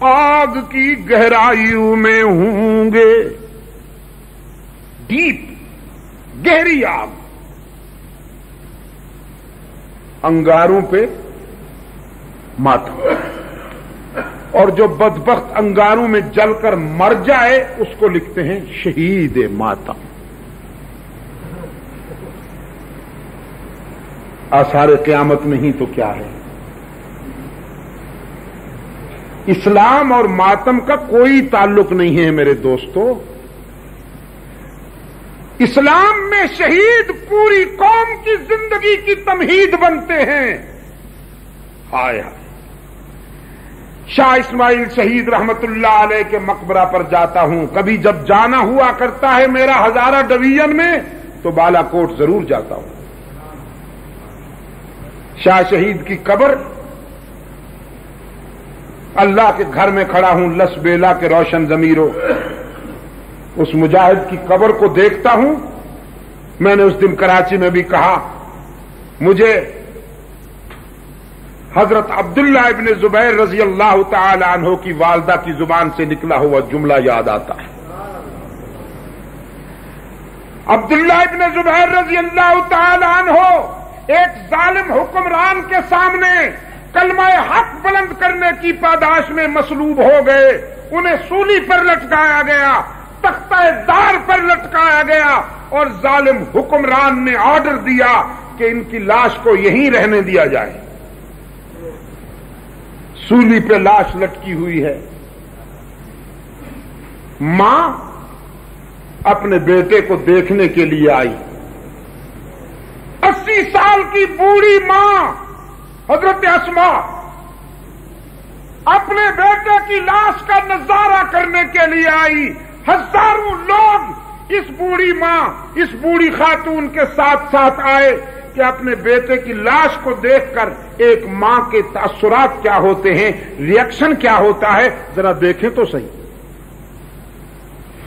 Speaker 1: آگ کی گہرائیوں میں ہوں گے. ڈیپ گہری آگ. انگاروں پہ ماتم. اور جو بدبخت انگاروں میں جل کر مر جائے اس کو لکھتے ہیں شہید ماتم. آثار قیامت نہیں تو کیا ہے. اسلام اور ماتم کا کوئی تعلق نہیں ہے میرے دوستو. اسلام میں شہید پوری قوم کی زندگی کی تمہید بنتے ہیں. ہائے ہائے. شاہ اسماعیل شہید رحمت اللہ علیہ کے مقبرہ پر جاتا ہوں. کبھی جب جانا ہوا کرتا ہے میرا ہزارہ ڈویژن میں تو بالا کوٹ ضرور جاتا ہوں. شاہ شہید کی قبر اللہ کے گھر میں کھڑا ہوں لس بیلا کے روشن ضمیروں. اس مجاہد کی قبر کو دیکھتا ہوں. میں نے اس دن کراچی میں بھی کہا مجھے حضرت عبداللہ ابن زبیر رضی اللہ تعالی عنہ کی والدہ کی زبان سے نکلا ہوا جملہ یاد آتا ہے. عبداللہ ابن زبیر رضی اللہ تعالی عنہ ایک ظالم حکمران کے سامنے کلمہ حق بلند کرنے کی پاداش میں مصلوب ہو گئے. انہیں سولی پر لٹکایا گیا، تختہ دار پر لٹکایا گیا اور ظالم حکمران نے آرڈر دیا کہ ان کی لاش کو یہیں رہنے دیا جائے. سولی پہ لاش لٹکی ہوئی ہے. ماں اپنے بیٹے کو دیکھنے کے لیے آئی. 80 سال کی بوڑھی ماں حضرت اسماء اپنے بیٹے کی لاش کا نظارہ کرنے کے لیے آئی. ہزاروں لوگ اس بوڑھی ماں اس بوڑھی خاتون کے ساتھ ساتھ آئے کہ اپنے بیٹے کی لاش کو دیکھ کر ایک ماں کے تاثرات کیا ہوتے ہیں، ریئیکشن کیا ہوتا ہے ذرا دیکھیں تو صحیح.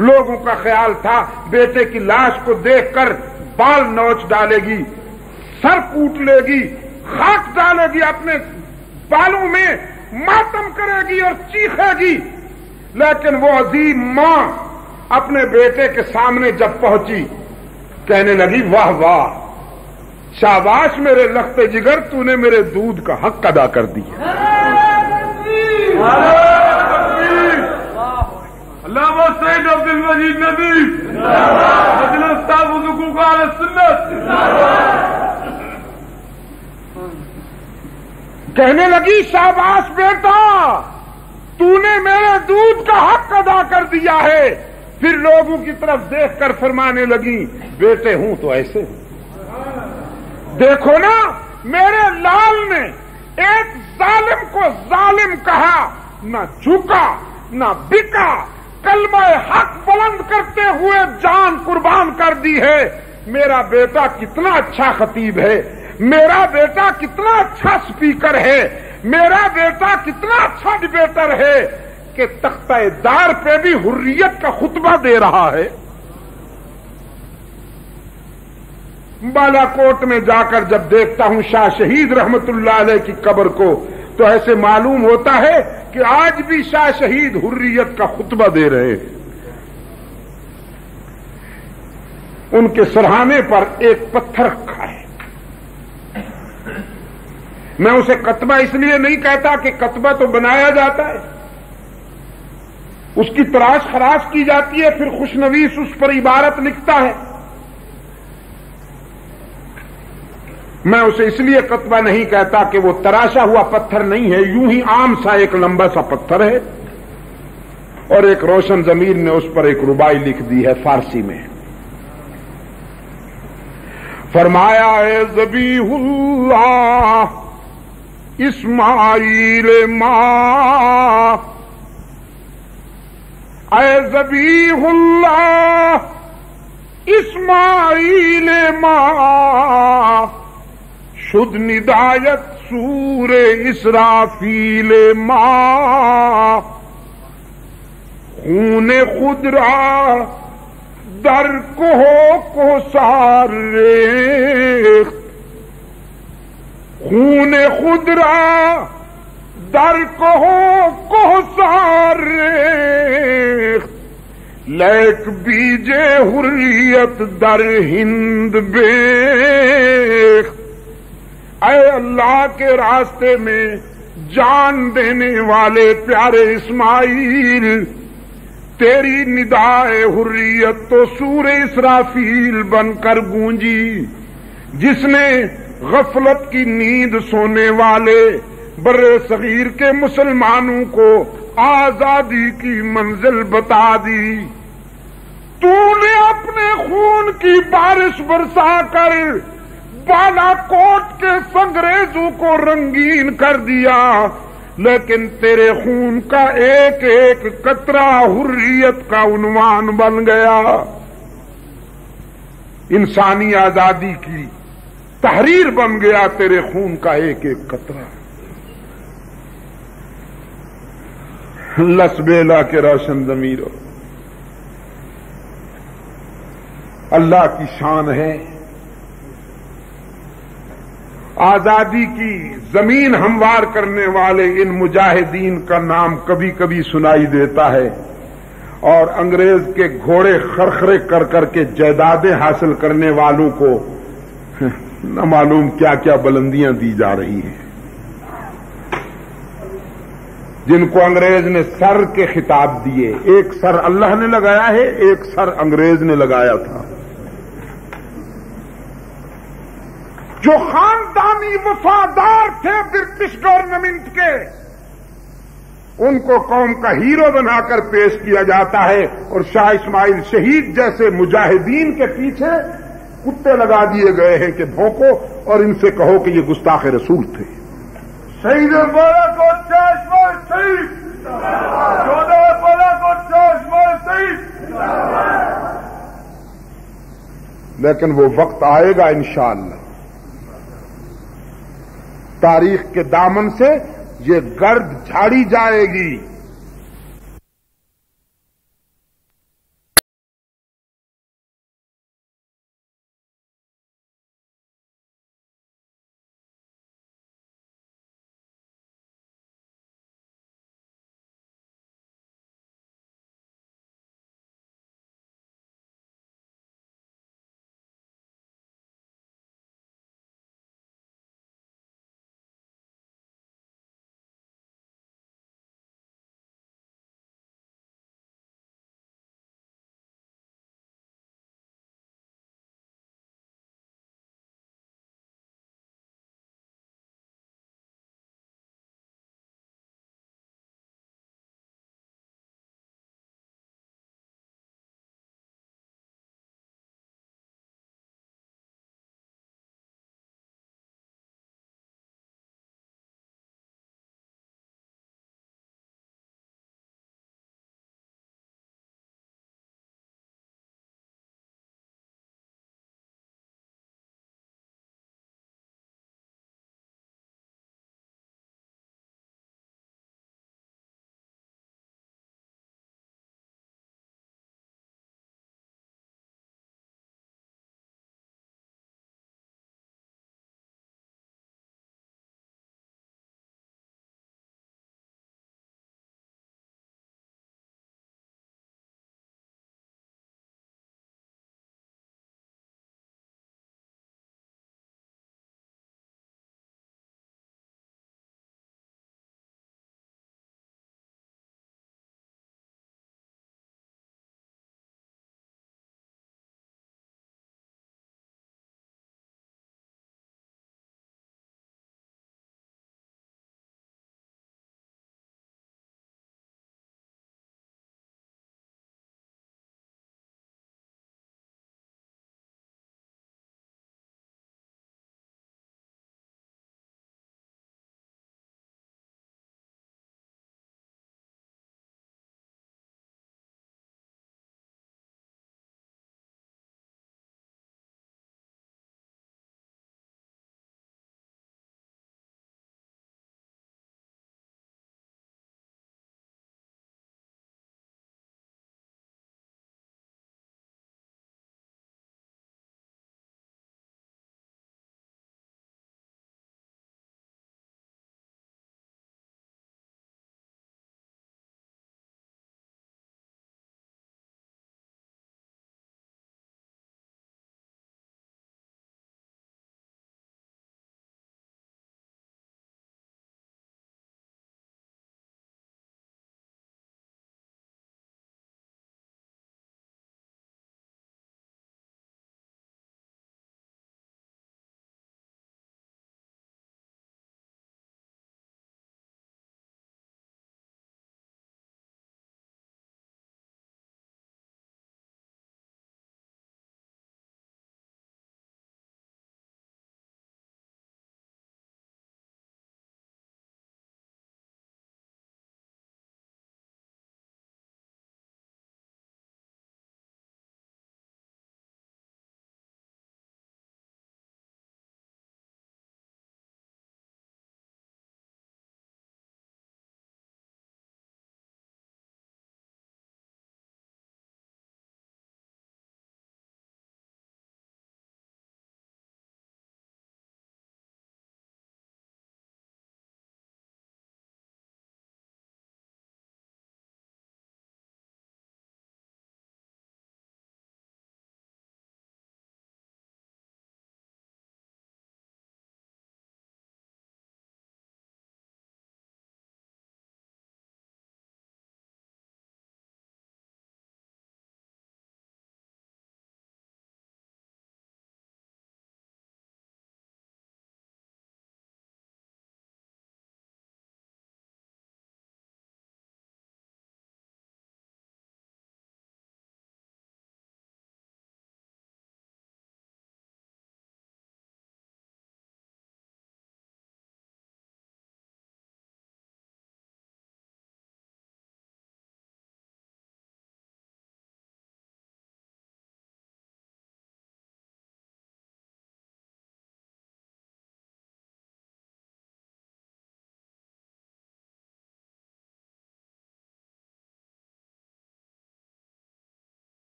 Speaker 1: لوگوں کا خیال تھا بیٹے کی لاش کو دیکھ کر بال نوچ ڈالے گی، سر کوٹ لے گی، خاک ڈالے گی، اپنے بالوں میں ماتم کرے گی اور چیخے گی. لیکن وہ عظیم ماں اپنے بیٹے کے سامنے جب پہنچی کہنے لگی واہ واہ شاباش میرے لخت جگر تو نے میرے دودھ کا حق ادا کر دیا.
Speaker 2: علامہ سید عبد المجید ندوی مجلس صاحب حقوق اہل سنت.
Speaker 1: کہنے لگی شاباش بیٹا تو نے میرے دودھ کا حق ادا کر دیا ہے. پھر لوگوں کی طرف دیکھ کر فرمانے لگی بیٹے ہوں تو ایسے دیکھو نا میرے لال نے ایک ظالم کو ظالم کہا، نہ جھکا نہ بکا، کلمہ حق بلند کرتے ہوئے جان قربان کر دی ہے. میرا بیٹا کتنا اچھا خطیب ہے، میرا بیٹا کتنا اچھا سپیکر ہے، میرا بیٹا کتنا اچھا ڈبیٹر ہے کہ تختہ دار پہ بھی حریت کا خطبہ دے رہا ہے. بالا کوٹ میں جا کر جب دیکھتا ہوں شاہ شہید رحمت اللہ علیہ کی قبر کو تو ایسے معلوم ہوتا ہے کہ آج بھی شاہ شہید حریت کا خطبہ دے رہے ہیں. ان کے سرہانے پر ایک پتھر رکھا ہے. میں اسے کتبہ اس لیے نہیں کہتا کہ کتبہ تو بنایا جاتا ہے، اس کی تراش خراش کی جاتی ہے، پھر خوشنویس اس پر عبارت لکھتا ہے۔ میں اسے اس لیے کتبہ نہیں کہتا کہ وہ تراشا ہوا پتھر نہیں ہے، یوں ہی عام سا ایک لمبا سا پتھر ہے، اور ایک روشن ضمیر نے اس پر ایک ربائی لکھ دی ہے فارسی میں۔ فرمایا اے ذبیح اللہ اسماعیل ماں، اے ذبیح اللہ اسماعیل ماں، شد ندایت سور اسرافیل ماں، خون خود را در کو سار ریخت، خون خود را در کو سار ریخت، لیک بیجے حریت در ہند بیخت۔ اے اللہ کے راستے میں جان دینے والے پیارے اسماعیل، تیری ندائے حریت تو سور اسرافیل بن کر گونجی، جس نے غفلت کی نیند سونے والے بر صغیر کے مسلمانوں کو آزادی کی منزل بتا دی۔ تو نے اپنے خون کی بارش برسا کر بالا کوٹ کے سنگریزوں کو رنگین کر دیا، لیکن تیرے خون کا ایک ایک قطرہ حریت کا عنوان بن گیا، انسانی آزادی کی تحریر بن گیا تیرے خون کا ایک ایک قطرہ۔ لسبیلا کے روشن ضمیرو، اللہ کی شان ہے، آزادی کی زمین ہموار کرنے والے ان مجاہدین کا نام کبھی کبھی سنائی دیتا ہے، اور انگریز کے گھوڑے خرخرے کر کر کے جائیدادیں حاصل کرنے والوں کو نہ معلوم کیا کیا بلندیاں دی جا رہی ہیں، جن کو انگریز نے سر کے خطاب دیے۔ ایک سر اللہ نے لگایا ہے، ایک سر انگریز نے لگایا تھا۔ جو خاندانی وفادار تھے برٹش گورنمنٹ کے، ان کو قوم کا ہیرو بنا کر پیش کیا جاتا ہے، اور شاہ اسماعیل شہید جیسے مجاہدین کے پیچھے کتے لگا دیے گئے ہیں کہ بھونکو اور ان سے کہو کہ یہ گستاخ رسول تھے۔
Speaker 2: شہید بالا کو شاہ اسماعیل شہید، چودہ بالا کو شاہ اسماعیل شہید۔
Speaker 1: لیکن وہ وقت آئے گا انشاءاللہ، تاریخ کے دامن سے یہ گرد جھاڑی جائے گی،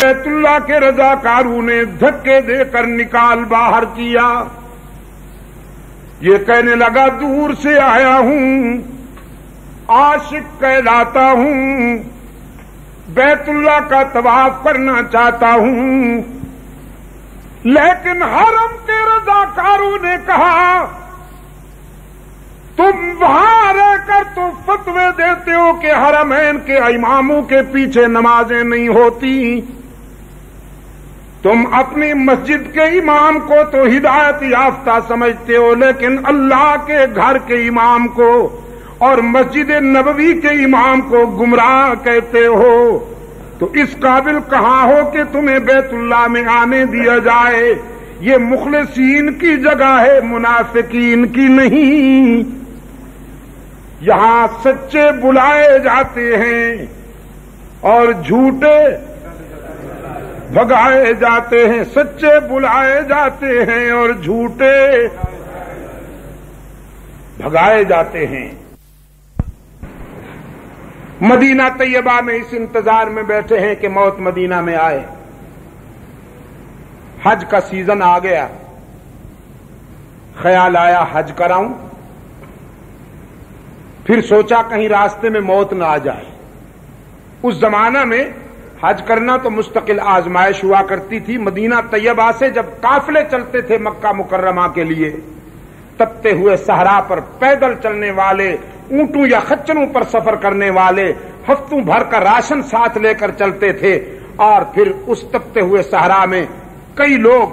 Speaker 1: بیت اللہ کے رضاکاروں نے دھکے دے کر نکال باہر کیا. یہ کہنے لگا دور سے آیا ہوں، عاشق کہلاتا ہوں، بیت اللہ کا طواف کرنا چاہتا ہوں. لیکن حرم کے رضاکاروں نے کہا تم وہاں رہ کر تو فتوے دیتے ہو کہ حرمین کے اماموں کے پیچھے نمازیں نہیں ہوتی، تم اپنی مسجد کے امام کو تو ہدایت یافتہ سمجھتے ہو، لیکن اللہ کے گھر کے امام کو اور مسجد نبوی کے امام کو گمراہ کہتے ہو. تو اس قابل کہاں ہو کہ تمہیں بیت اللہ میں آنے دیا جائے؟ یہ مخلصین کی جگہ ہے، منافقین کی نہیں. یہاں سچے بلائے جاتے ہیں اور جھوٹے بھگائے جاتے ہیں. سچے بلائے جاتے ہیں اور جھوٹے بھگائے جاتے ہیں. مدینہ طیبہ میں اس انتظار میں بیٹھے ہیں کہ موت مدینہ میں آئے. حج کا سیزن آ گیا، خیال آیا حج کراؤں. پھر سوچا کہیں راستے میں موت نہ آ جائے. اس زمانہ میں حج کرنا تو مستقل آزمائش ہوا کرتی تھی. مدینہ طیبہ سے جب قافلے چلتے تھے مکہ مکرمہ کے لیے، تپتے ہوئے صحرا پر پیدل چلنے والے، اونٹوں یا خچروں پر سفر کرنے والے ہفتوں بھر کا راشن ساتھ لے کر چلتے تھے، اور پھر اس تپتے ہوئے صحرا میں کئی لوگ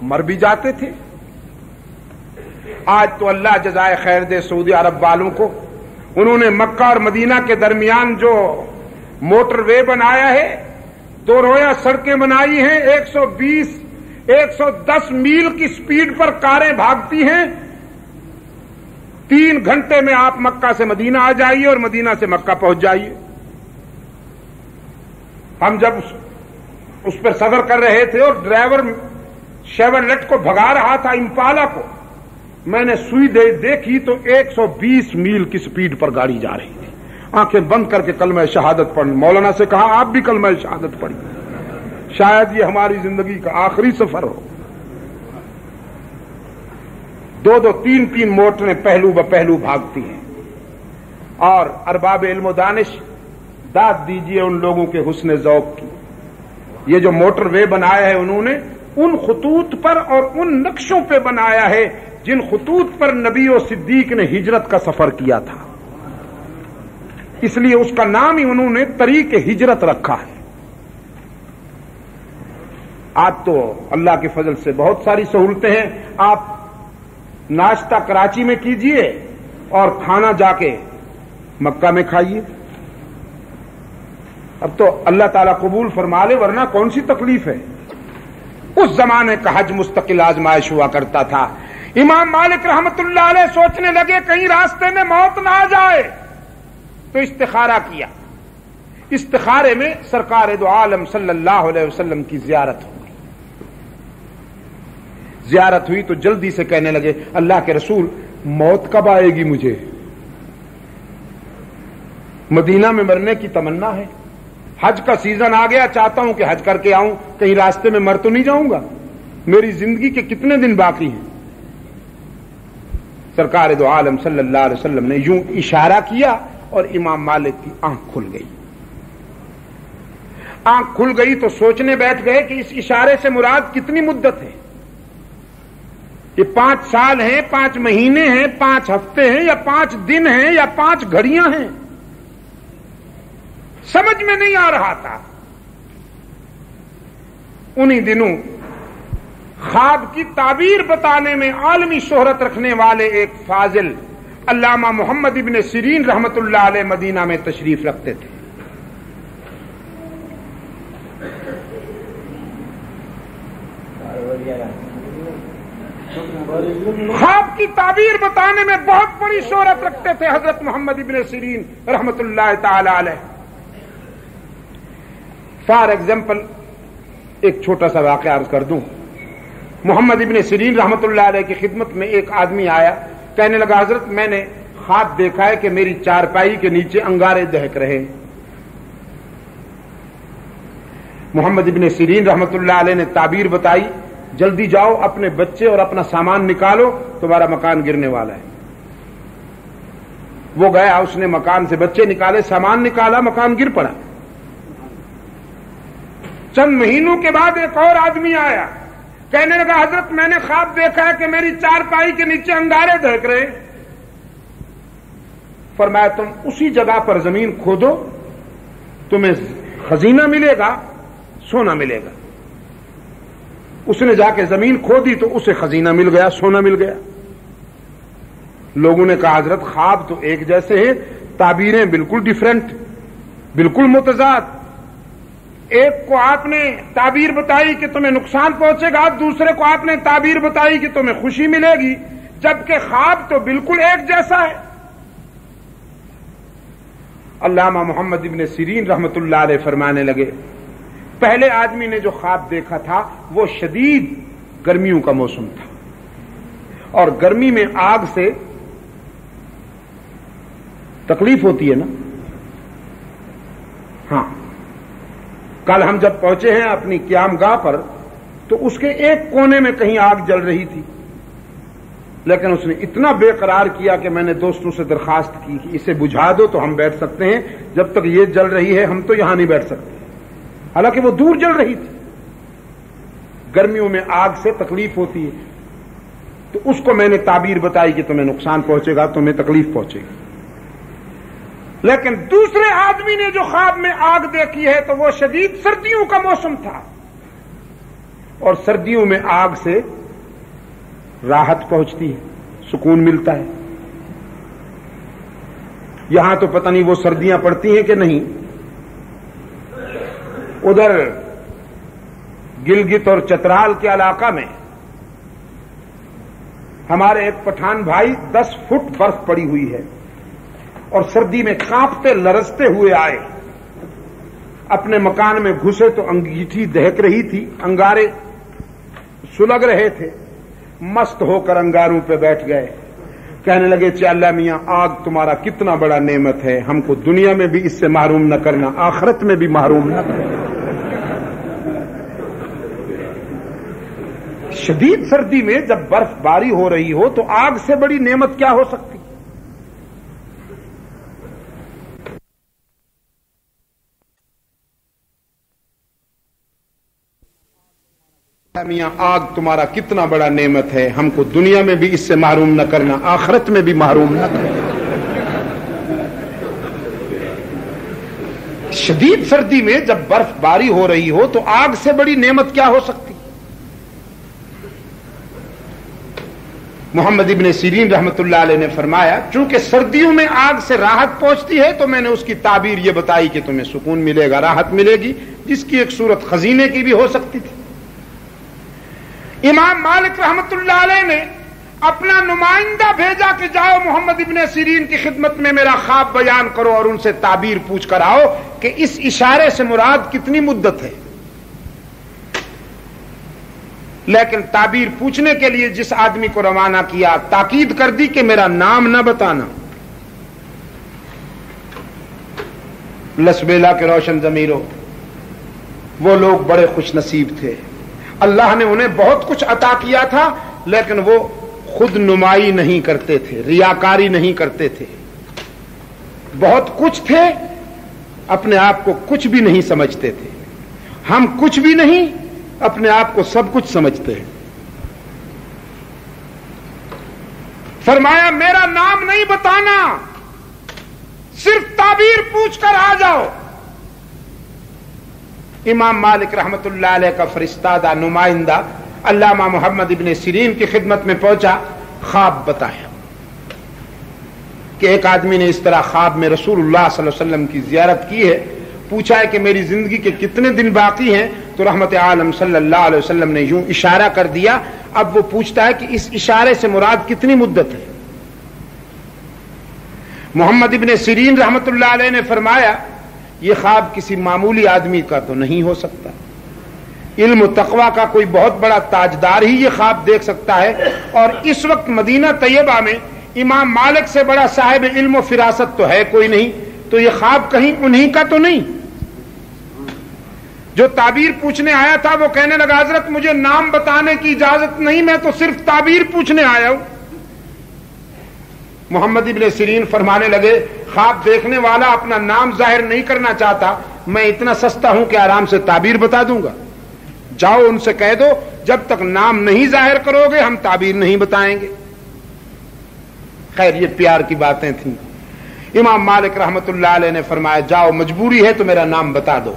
Speaker 1: مر بھی جاتے تھے. آج تو اللہ جزائے خیر دے سعودی عرب والوں کو، انہوں نے مکہ اور مدینہ کے درمیان جو موٹر وے بنایا ہے، دو رویا سڑکیں بنائی ہیں، 110 میل کی سپیڈ پر کاریں بھاگتی ہیں. 3 گھنٹے میں آپ مکہ سے مدینہ آ جائیے اور مدینہ سے مکہ پہنچ جائیے. ہم جب اس پر سفر کر رہے تھے اور ڈرائیور شیورلیٹ کو بھگا رہا تھا، امپالا کو، میں نے سوئی دیکھی تو 120 میل کی سپیڈ پر گاڑی جا رہی تھی. آنکھیں بند کر کے کلمہ شہادت پڑھ. مولانا سے کہا آپ بھی کلمہ شہادت پڑھیں، شاید یہ ہماری زندگی کا آخری سفر ہو. 2 3 موٹریں پہلو ب پہلو بھاگتی ہیں. اور ارباب علم و دانش داد دیجیے ان لوگوں کے حسن ذوق کی. یہ جو موٹر وے بنایا ہے انہوں نے ان خطوط پر اور ان نقشوں پہ بنایا ہے جن خطوط پر نبی و صدیق نے ہجرت کا سفر کیا تھا. اس لیے اس کا نام ہی انہوں نے طریق ہجرت رکھا ہے. آج تو اللہ کے فضل سے بہت ساری سہولتیں ہیں. آپ ناشتہ کراچی میں کیجئے اور کھانا جا کے مکہ میں کھائیے. اب تو اللہ تعالیٰ قبول فرما لے، ورنہ کون سی تکلیف ہے. اس زمانے کا حج مستقل آزمائش ہوا کرتا تھا. امام مالک رحمت اللہ علیہ سوچنے لگے کہیں راستے میں موت نہ آ جائے، تو استخارہ کیا. استخارے میں سرکار دو عالم صلی اللہ علیہ وسلم کی زیارت ہو گئی. زیارت ہوئی تو جلدی سے کہنے لگے اللہ کے رسول موت کب آئے گی؟ مجھے مدینہ میں مرنے کی تمنا ہے، حج کا سیزن آ گیا، چاہتا ہوں کہ حج کر کے آؤں، کہیں راستے میں مر تو نہیں جاؤں گا؟ میری زندگی کے کتنے دن باقی ہیں؟ سرکار دو عالم صلی اللہ علیہ وسلم نے یوں اشارہ کیا اور امام مالک کی آنکھ کھل گئی. آنکھ کھل گئی تو سوچنے بیٹھ گئے کہ اس اشارے سے مراد کتنی مدت ہے. یہ 5 سال ہیں، 5 مہینے ہیں، 5 ہفتے ہیں، یا 5 دن ہیں، یا 5 گھڑیاں ہیں؟ سمجھ میں نہیں آ رہا تھا. انہی دنوں خواب کی تعبیر بتانے میں عالمی شہرت رکھنے والے ایک فاضل علامہ محمد ابن سیرین رحمت اللہ علیہ مدینہ میں تشریف رکھتے تھے. خواب کی تعبیر بتانے میں بہت بڑی شہرت رکھتے تھے حضرت محمد ابن سیرین رحمت اللہ تعالی علیہ. فار ایگزامپل ایک چھوٹا سا واقعہ عرض کر دوں. محمد ابن سیرین رحمت اللہ علیہ کی خدمت میں ایک آدمی آیا، کہنے لگا حضرت میں نے خواب دیکھا ہے کہ میری چارپائی کے نیچے انگارے دہک رہے. محمد ابن سیرین رحمت اللہ علیہ نے تعبیر بتائی، جلدی جاؤ اپنے بچے اور اپنا سامان نکالو، تمہارا مکان گرنے والا ہے۔ وہ گیا، اس نے مکان سے بچے نکالے، سامان نکالا، مکان گر پڑا۔ چند مہینوں کے بعد ایک اور آدمی آیا، کہنے لگا حضرت میں نے خواب دیکھا ہے کہ میری چارپائی کے نیچے انگارے دہک رہے۔ فرمایا تم اسی جگہ پر زمین کھودو، تمہیں خزینہ ملے گا، سونا ملے گا۔ اس نے جا کے زمین کھودی تو اسے خزینہ مل گیا، سونا مل گیا۔ لوگوں نے کہا حضرت خواب تو ایک جیسے ہیں، تعبیریں بالکل ڈیفرنٹ، بالکل متضاد۔ ایک کو آپ نے تعبیر بتائی کہ تمہیں نقصان پہنچے گا، دوسرے کو آپ نے تعبیر بتائی کہ تمہیں خوشی ملے گی، جبکہ خواب تو بالکل ایک جیسا ہے۔ علامہ محمد ابن سیرین رحمت اللہ علیہ فرمانے لگے، پہلے آدمی نے جو خواب دیکھا تھا وہ شدید گرمیوں کا موسم تھا، اور گرمی میں آگ سے تکلیف ہوتی ہے نا۔ ہاں، کل ہم جب پہنچے ہیں اپنی قیام گاہ پر تو اس کے ایک کونے میں کہیں آگ جل رہی تھی، لیکن اس نے اتنا بے قرار کیا کہ میں نے دوستوں سے درخواست کی کہ اسے بجھا دو تو ہم بیٹھ سکتے ہیں، جب تک یہ جل رہی ہے ہم تو یہاں نہیں بیٹھ سکتے، حالانکہ وہ دور جل رہی تھی۔ گرمیوں میں آگ سے تکلیف ہوتی ہے، تو اس کو میں نے تعبیر بتائی کہ تمہیں نقصان پہنچے گا، تمہیں تکلیف پہنچے گی۔ لیکن دوسرے آدمی نے جو خواب میں آگ دیکھی ہے تو وہ شدید سردیوں کا موسم تھا، اور سردیوں میں آگ سے راحت پہنچتی ہے، سکون ملتا ہے۔ یہاں تو پتہ نہیں وہ سردیاں پڑتی ہیں کہ نہیں، ادھر گلگت اور چترال کے علاقہ میں ہمارے ایک پٹھان بھائی 10 فٹ برف پڑی ہوئی ہے، اور سردی میں کانپتے لرزتے ہوئے آئے، اپنے مکان میں گھسے تو انگیٹھی دہک رہی تھی، انگارے سلگ رہے تھے، مست ہو کر انگاروں پہ بیٹھ گئے، کہنے لگے چہ اللہ میاں آگ تمہارا کتنا بڑا نعمت ہے، ہم کو دنیا میں بھی اس سے محروم نہ کرنا، آخرت میں بھی محروم نہ کرنا۔ شدید سردی میں جب برف باری ہو رہی ہو تو آگ سے بڑی نعمت کیا ہو سکتی؟ میاں آگ تمہارا کتنا بڑا نعمت ہے، ہم کو دنیا میں بھی اس سے محروم نہ کرنا، آخرت میں بھی محروم نہ کرنا۔ شدید سردی میں جب برف باری ہو رہی ہو تو آگ سے بڑی نعمت کیا ہو سکتی؟ محمد ابن سیرین رحمت اللہ علیہ نے فرمایا چونکہ سردیوں میں آگ سے راحت پہنچتی ہے تو میں نے اس کی تعبیر یہ بتائی کہ تمہیں سکون ملے گا، راحت ملے گی، جس کی ایک صورت خزینے کی بھی ہو سکتی تھی۔ امام مالک رحمت اللہ علیہ نے اپنا نمائندہ بھیجا کہ جاؤ محمد ابن سیرین کی خدمت میں میرا خواب بیان کرو اور ان سے تعبیر پوچھ کر آؤ کہ اس اشارے سے مراد کتنی مدت ہے۔ لیکن تعبیر پوچھنے کے لیے جس آدمی کو روانہ کیا تاکید کر دی کہ میرا نام نہ بتانا۔ لسبیلا کے روشن ضمیروں، وہ لوگ بڑے خوش نصیب تھے، اللہ نے انہیں بہت کچھ عطا کیا تھا، لیکن وہ خود نمائی نہیں کرتے تھے، ریاکاری نہیں کرتے تھے۔ بہت کچھ تھے، اپنے آپ کو کچھ بھی نہیں سمجھتے تھے۔ ہم کچھ بھی نہیں، اپنے آپ کو سب کچھ سمجھتے ہیں۔ فرمایا میرا نام نہیں بتانا، صرف تعبیر پوچھ کر آ جاؤ۔ امام مالک رحمت اللہ علیہ کا فرستادہ نمائندہ علامہ محمد ابن سیرین کی خدمت میں پہنچا، خواب بتایا کہ ایک آدمی نے اس طرح خواب میں رسول اللہ صلی اللہ علیہ وسلم کی زیارت کی ہے، پوچھا ہے کہ میری زندگی کے کتنے دن باقی ہیں، تو رحمت عالم صلی اللہ علیہ وسلم نے یوں اشارہ کر دیا۔ اب وہ پوچھتا ہے کہ اس اشارے سے مراد کتنی مدت ہے؟ محمد ابن سیرین رحمت اللہ علیہ نے فرمایا یہ خواب کسی معمولی آدمی کا تو نہیں ہو سکتا، علم و تقوی کا کوئی بہت بڑا تاجدار ہی یہ خواب دیکھ سکتا ہے، اور اس وقت مدینہ طیبہ میں امام مالک سے بڑا صاحب علم و فراست تو ہے کوئی نہیں، تو یہ خواب کہیں انہی کا تو نہیں جو تعبیر پوچھنے آیا تھا وہ کہنے لگا حضرت مجھے نام بتانے کی اجازت نہیں، میں تو صرف تعبیر پوچھنے آیا ہوں۔ محمد ابن سیرین فرمانے لگے خواب دیکھنے والا اپنا نام ظاہر نہیں کرنا چاہتا، میں اتنا سستا ہوں کہ آرام سے تعبیر بتا دوں گا، جاؤ ان سے کہہ دو جب تک نام نہیں ظاہر کرو گے ہم تعبیر نہیں بتائیں گے۔ خیر یہ پیار کی باتیں تھیں۔ امام مالک رحمت اللہ علیہ نے فرمایا جاؤ مجبوری ہے تو میرا نام بتا دو۔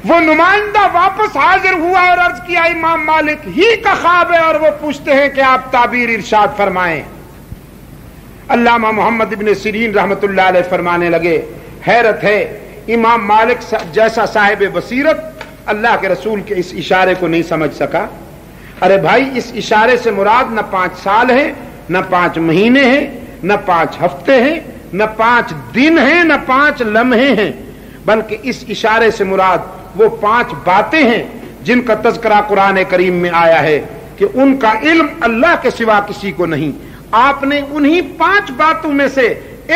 Speaker 1: وہ نمائندہ واپس حاضر ہوا اور عرض کیا امام مالک ہی کا خواب ہے اور وہ پوچھتے ہیں کہ آپ تعبیر ارشاد فرمائیں۔ علامہ محمد ابن سیرین رحمت اللہ علیہ فرمانے لگے حیرت ہے امام مالک جیسا صاحب بصیرت اللہ کے رسول کے اس اشارے کو نہیں سمجھ سکا۔ ارے بھائی اس اشارے سے مراد نہ 5 سال ہے، نہ 5 مہینے ہیں، نہ 5 ہفتے ہیں، نہ 5 دن ہیں، نہ 5 لمحے ہیں، بلکہ اس اشارے سے مراد وہ 5 باتیں ہیں جن کا تذکرہ قرآن کریم میں آیا ہے کہ ان کا علم اللہ کے سوا کسی کو نہیں۔ آپ نے انہی 5 باتوں میں سے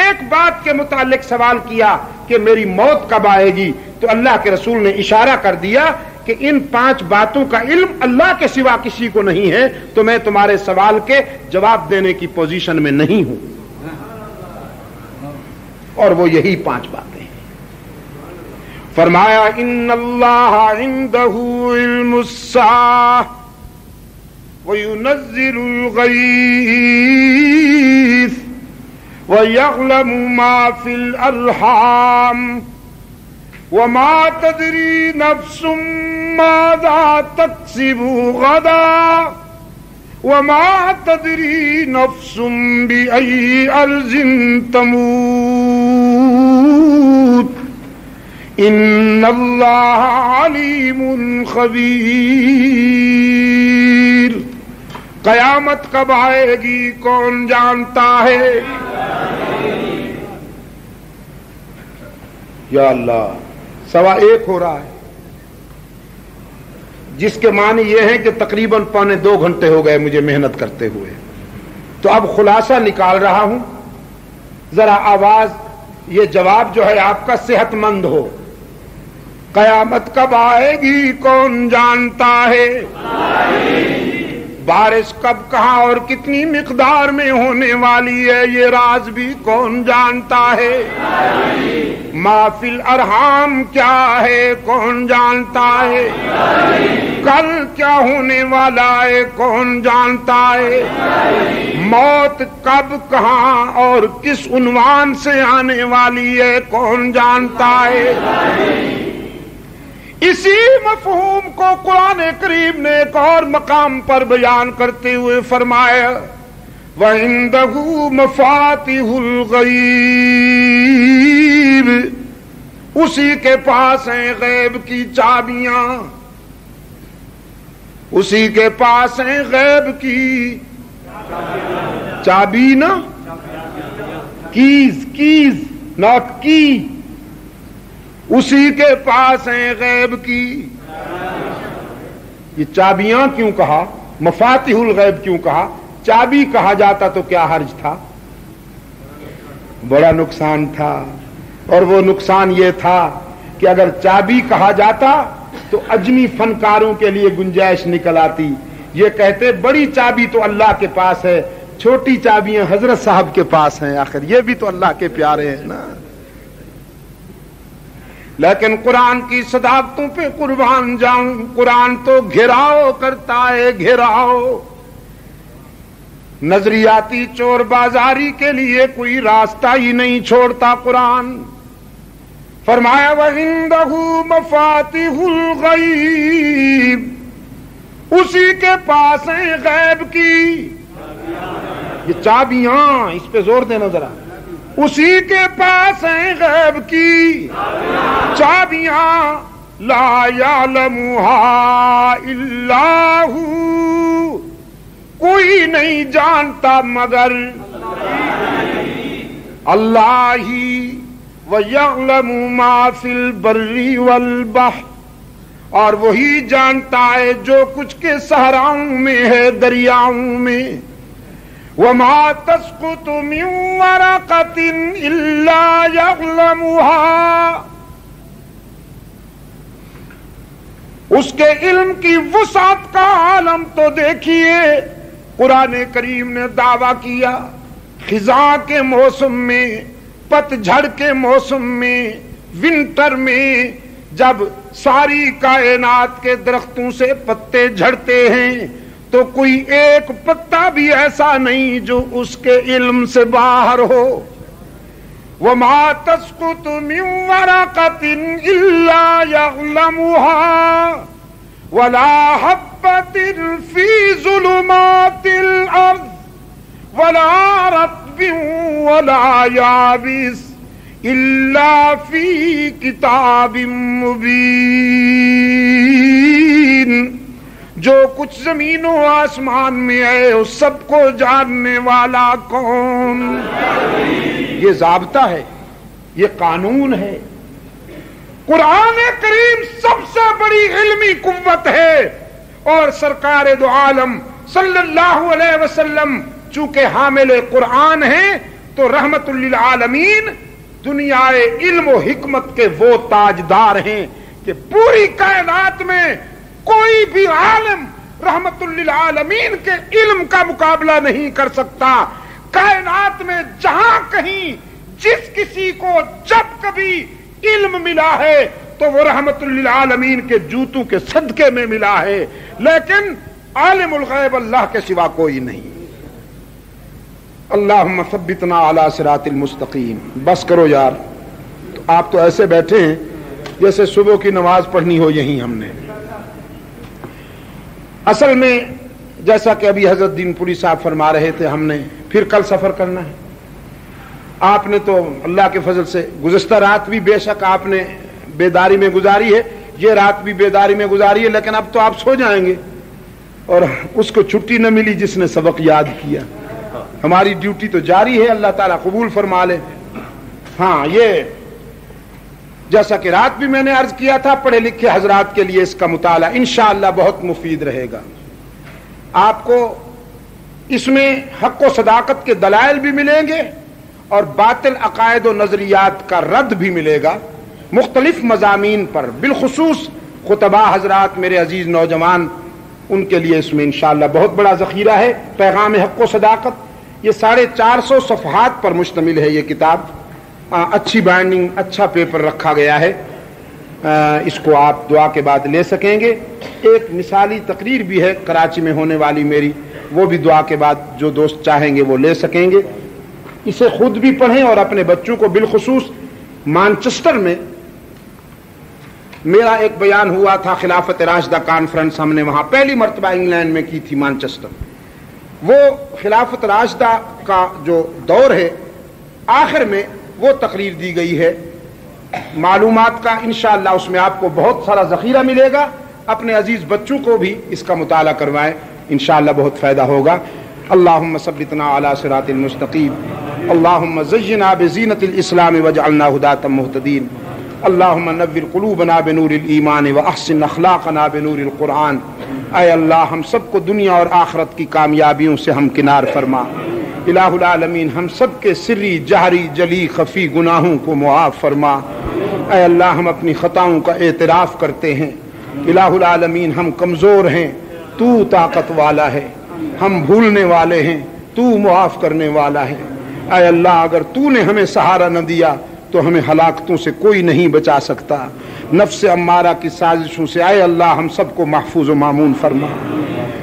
Speaker 1: ایک بات کے متعلق سوال کیا کہ میری موت کب آئے گی، تو اللہ کے رسول نے اشارہ کر دیا کہ ان 5 باتوں کا علم اللہ کے سوا کسی کو نہیں ہے، تو میں تمہارے سوال کے جواب دینے کی پوزیشن میں نہیں ہوں۔ اور وہ یہی 5 باتیں ہیں۔ فرمایا ان اللہ عنده علم الساعة وينزل الغيث ويعلم ما في الأرحام وما تدري نفس ماذا تكسب غدا وما تدري نفس بأي أرض تموت ان اللہ علیم خبیر۔ قیامت کب آئے گی کون جانتا ہے؟ یا اللہ 1:15 ہو رہا ہے، جس کے معنی یہ ہے کہ تقریباً 1.25 گھنٹے ہو گئے مجھے محنت کرتے ہوئے، تو اب خلاصہ نکال رہا ہوں، ذرا آواز یہ جواب جو ہے آپ کا صحت مند ہو۔ قیامت کب آئے گی کون جانتا ہے؟ بارش کب کہاں اور کتنی مقدار میں ہونے والی ہے یہ راز بھی کون جانتا ہے؟ ما فی الارحام کیا ہے کون جانتا ہے؟ کل کیا ہونے والا ہے کون جانتا ہے؟ موت کب کہاں اور کس عنوان سے آنے والی ہے کون جانتا ہے؟ اسی مفہوم کو قرآن کریم نے ایک اور مقام پر بیان کرتے ہوئے فرمایا وَعِندَهُ مَفَاتِحُ الْغَيْبِ، اسی کے پاس ہیں غیب کی چابیاں، اسی کے پاس ہیں غیب کی چابی، نا کیز ناٹ کی، اسی کے پاس ہیں غیب کی یہ چابیاں۔ کیوں کہا مفاتیح الغیب؟ کیوں کہا؟ چابی کہا جاتا تو کیا حرج تھا؟ بڑا نقصان تھا، اور وہ نقصان یہ تھا کہ اگر چابی کہا جاتا تو اجمی فنکاروں کے لیے گنجائش نکل آتی، یہ کہتے بڑی چابی تو اللہ کے پاس ہے، چھوٹی چابیاں حضرت صاحب کے پاس ہیں، آخر یہ بھی تو اللہ کے پیارے ہیں نا۔ لیکن قرآن کی صداقتوں پہ قربان جاؤں، قرآن تو گھیراؤ کرتا ہے، گھیراؤ، نظریاتی چور بازاری کے لیے کوئی راستہ ہی نہیں چھوڑتا قرآن۔ فرمایا وَعِندَهُ مَفَاتِحُ الْغَيْبِ، اسی کے پاس ہیں غیب کی یہ چابیاں، اس پہ زور دینا ذرا، اسی کے پاس ہیں غیب کی چابیاں، لا يعلمها الا هو، کوئی نہیں جانتا مگر اللہ ہی، وَيَعْلَمُ مَا فِي الْبَرِّ وَالْبَحْرِ، اور وہی جانتا ہے جو کچھ کے صحراؤں میں ہے، دریاؤں میں۔ وَمَا تَسْقُطُ مِن وَرَقَةٍ إِلَّا يَعْلَمُهَا، اس کے علم کی وسعت کا عالم تو دیکھیے. قرآن کریم نے دعویٰ کیا خزاں کے موسم میں، پت جھڑ کے موسم میں، ونٹر میں، جب ساری کائنات کے درختوں سے پتے جھڑتے ہیں تو کوئی ایک پتا بھی ایسا نہیں جو اس کے علم سے باہر ہو. وَمَا تَسْقُطُ مِن وَرَقَةٍ إِلَّا يَعْلَمُهَا وَلَا حَبَّةٍ فِي ظُلُمَاتِ الْأَرْضِ وَلَا رَطْبٍ وَلَا يَابِسٍ إِلَّا فِي كِتَابٍ مُبِينٍ. جو کچھ زمین و آسمان میں ہے اس سب کو جاننے والا کون؟ یہ ضابطہ ہے، یہ قانون ہے. قرآن کریم سب سے بڑی علمی قوت ہے، اور سرکار دو عالم صلی اللہ علیہ وسلم چونکہ حامل قرآن ہیں تو رحمت للعالمین دنیا علم و حکمت کے وہ تاجدار ہیں کہ پوری کائنات میں کوئی بھی عالم رحمت للعالمین کے علم کا مقابلہ نہیں کر سکتا. کائنات میں جہاں کہیں جس کسی کو جب کبھی علم ملا ہے تو وہ رحمت للعالمین کے جوتوں کے صدقے میں ملا ہے، لیکن عالم الغیب اللہ کے سوا کوئی نہیں. اللہم ثبتنا علی صراط المستقیم. بس کرو یار، آپ تو ایسے بیٹھے ہیں جیسے صبح کی نماز پڑھنی ہو یہیں ہم نے. اصل میں جیسا کہ ابھی حضرت دین پوری صاحب فرما رہے تھے، ہم نے پھر کل سفر کرنا ہے. آپ نے تو اللہ کے فضل سے گزشتہ رات بھی بے شک آپ نے بیداری میں گزاری ہے، یہ رات بھی بیداری میں گزاری ہے، لیکن اب تو آپ سو جائیں گے اور اس کو چھٹی نہ ملی جس نے سبق یاد کیا. ہماری ڈیوٹی تو جاری ہے، اللہ تعالیٰ قبول فرما لے. ہاں، یہ جیسا کہ رات بھی میں نے عرض کیا تھا، پڑھے لکھے حضرات کے لیے اس کا مطالعہ انشاءاللہ بہت مفید رہے گا. آپ کو اس میں حق و صداقت کے دلائل بھی ملیں گے اور باطل عقائد و نظریات کا رد بھی ملے گا مختلف مضامین پر. بالخصوص خطبہ حضرات میرے عزیز نوجوان، ان کے لیے اس میں انشاءاللہ بہت بڑا ذخیرہ ہے. پیغام حق و صداقت یہ 450 صفحات پر مشتمل ہے. یہ کتاب اچھی بائنڈنگ، اچھا پیپر رکھا گیا ہے. اس کو آپ دعا کے بعد لے سکیں گے. ایک مثالی تقریر بھی ہے کراچی میں ہونے والی میری، وہ بھی دعا کے بعد جو دوست چاہیں گے وہ لے سکیں گے. اسے خود بھی پڑھیں اور اپنے بچوں کو. بالخصوص مانچسٹر میں میرا ایک بیان ہوا تھا، خلافت راشدہ کانفرنس ہم نے وہاں پہلی مرتبہ انگلینڈ میں کی تھی، مانچسٹر. وہ خلافت راشدہ کا جو دور ہے آخر میں وہ تقریر دی گئی ہے معلومات کا. انشاءاللہ اس میں آپ کو بہت سارا ذخیرہ ملے گا. اپنے عزیز بچوں کو بھی اس کا مطالعہ کروائیں، انشاءاللہ بہت فائدہ ہوگا. اللہم ثبتنا علی صراط المستقیم. اللہم زینا بزینت الاسلام واجعلنا ہداۃ مہتدین. اللہم نور قلوبنا بنور الایمان واحسن اخلاقنا بنور القرآن. اے اللہ ہم سب کو دنیا اور آخرت کی کامیابیوں سے ہمکنار فرما. الہ العالمین ہم سب کے سری جہری جلی خفی گناہوں کو معاف فرما. اے اللہ ہم اپنی خطاؤں کا اعتراف کرتے ہیں. الہ العالمین ہم کمزور ہیں، تو طاقت والا ہے. ہم بھولنے والے ہیں، تو معاف کرنے والا ہے. اے اللہ اگر تو نے ہمیں سہارا نہ دیا تو ہمیں ہلاکتوں سے کوئی نہیں بچا سکتا. نفس امارہ کی سازشوں سے اے اللہ ہم سب کو محفوظ و مامون فرما.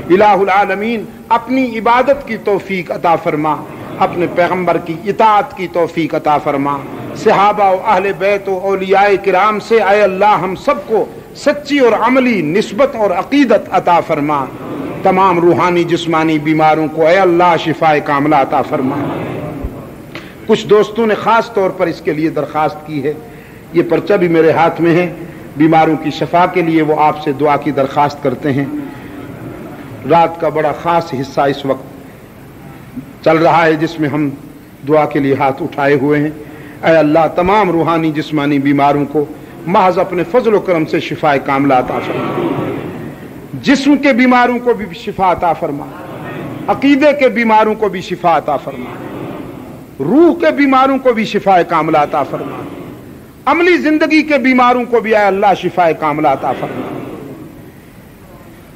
Speaker 1: الہ العالمین اپنی عبادت کی توفیق عطا فرما، اپنے پیغمبر کی اطاعت کی توفیق عطا فرما. صحابہ و اہل بیت و اولیاء کرام سے اے اللہ ہم سب کو سچی اور عملی نسبت اور عقیدت عطا فرما. تمام روحانی جسمانی بیماروں کو اے اللہ شفاء کاملہ عطا فرما. کچھ دوستوں نے خاص طور پر اس کے لیے درخواست کی ہے، یہ پرچہ بھی میرے ہاتھ میں ہے. بیماروں کی شفا کے لیے وہ آپ سے دعا کی درخواست کرتے ہیں. رات کا بڑا خاص حصہ اس وقت چل رہا ہے جس میں ہم دعا کے لیے ہاتھ اٹھائے ہوئے ہیں. اے اللہ تمام روحانی جسمانی بیماروں کو محض اپنے فضل و کرم سے شفاء کاملہ عطا فرما. جسم کے بیماروں کو بھی شفا عطا فرما، عقیدے کے بیماروں کو بھی شفا عطا فرما، روح کے بیماروں کو بھی شفاء کاملہ عطا فرما، عملی زندگی کے بیماروں کو بھی اے اللہ شفاء کاملہ عطا فرما.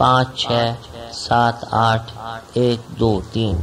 Speaker 3: 56788123।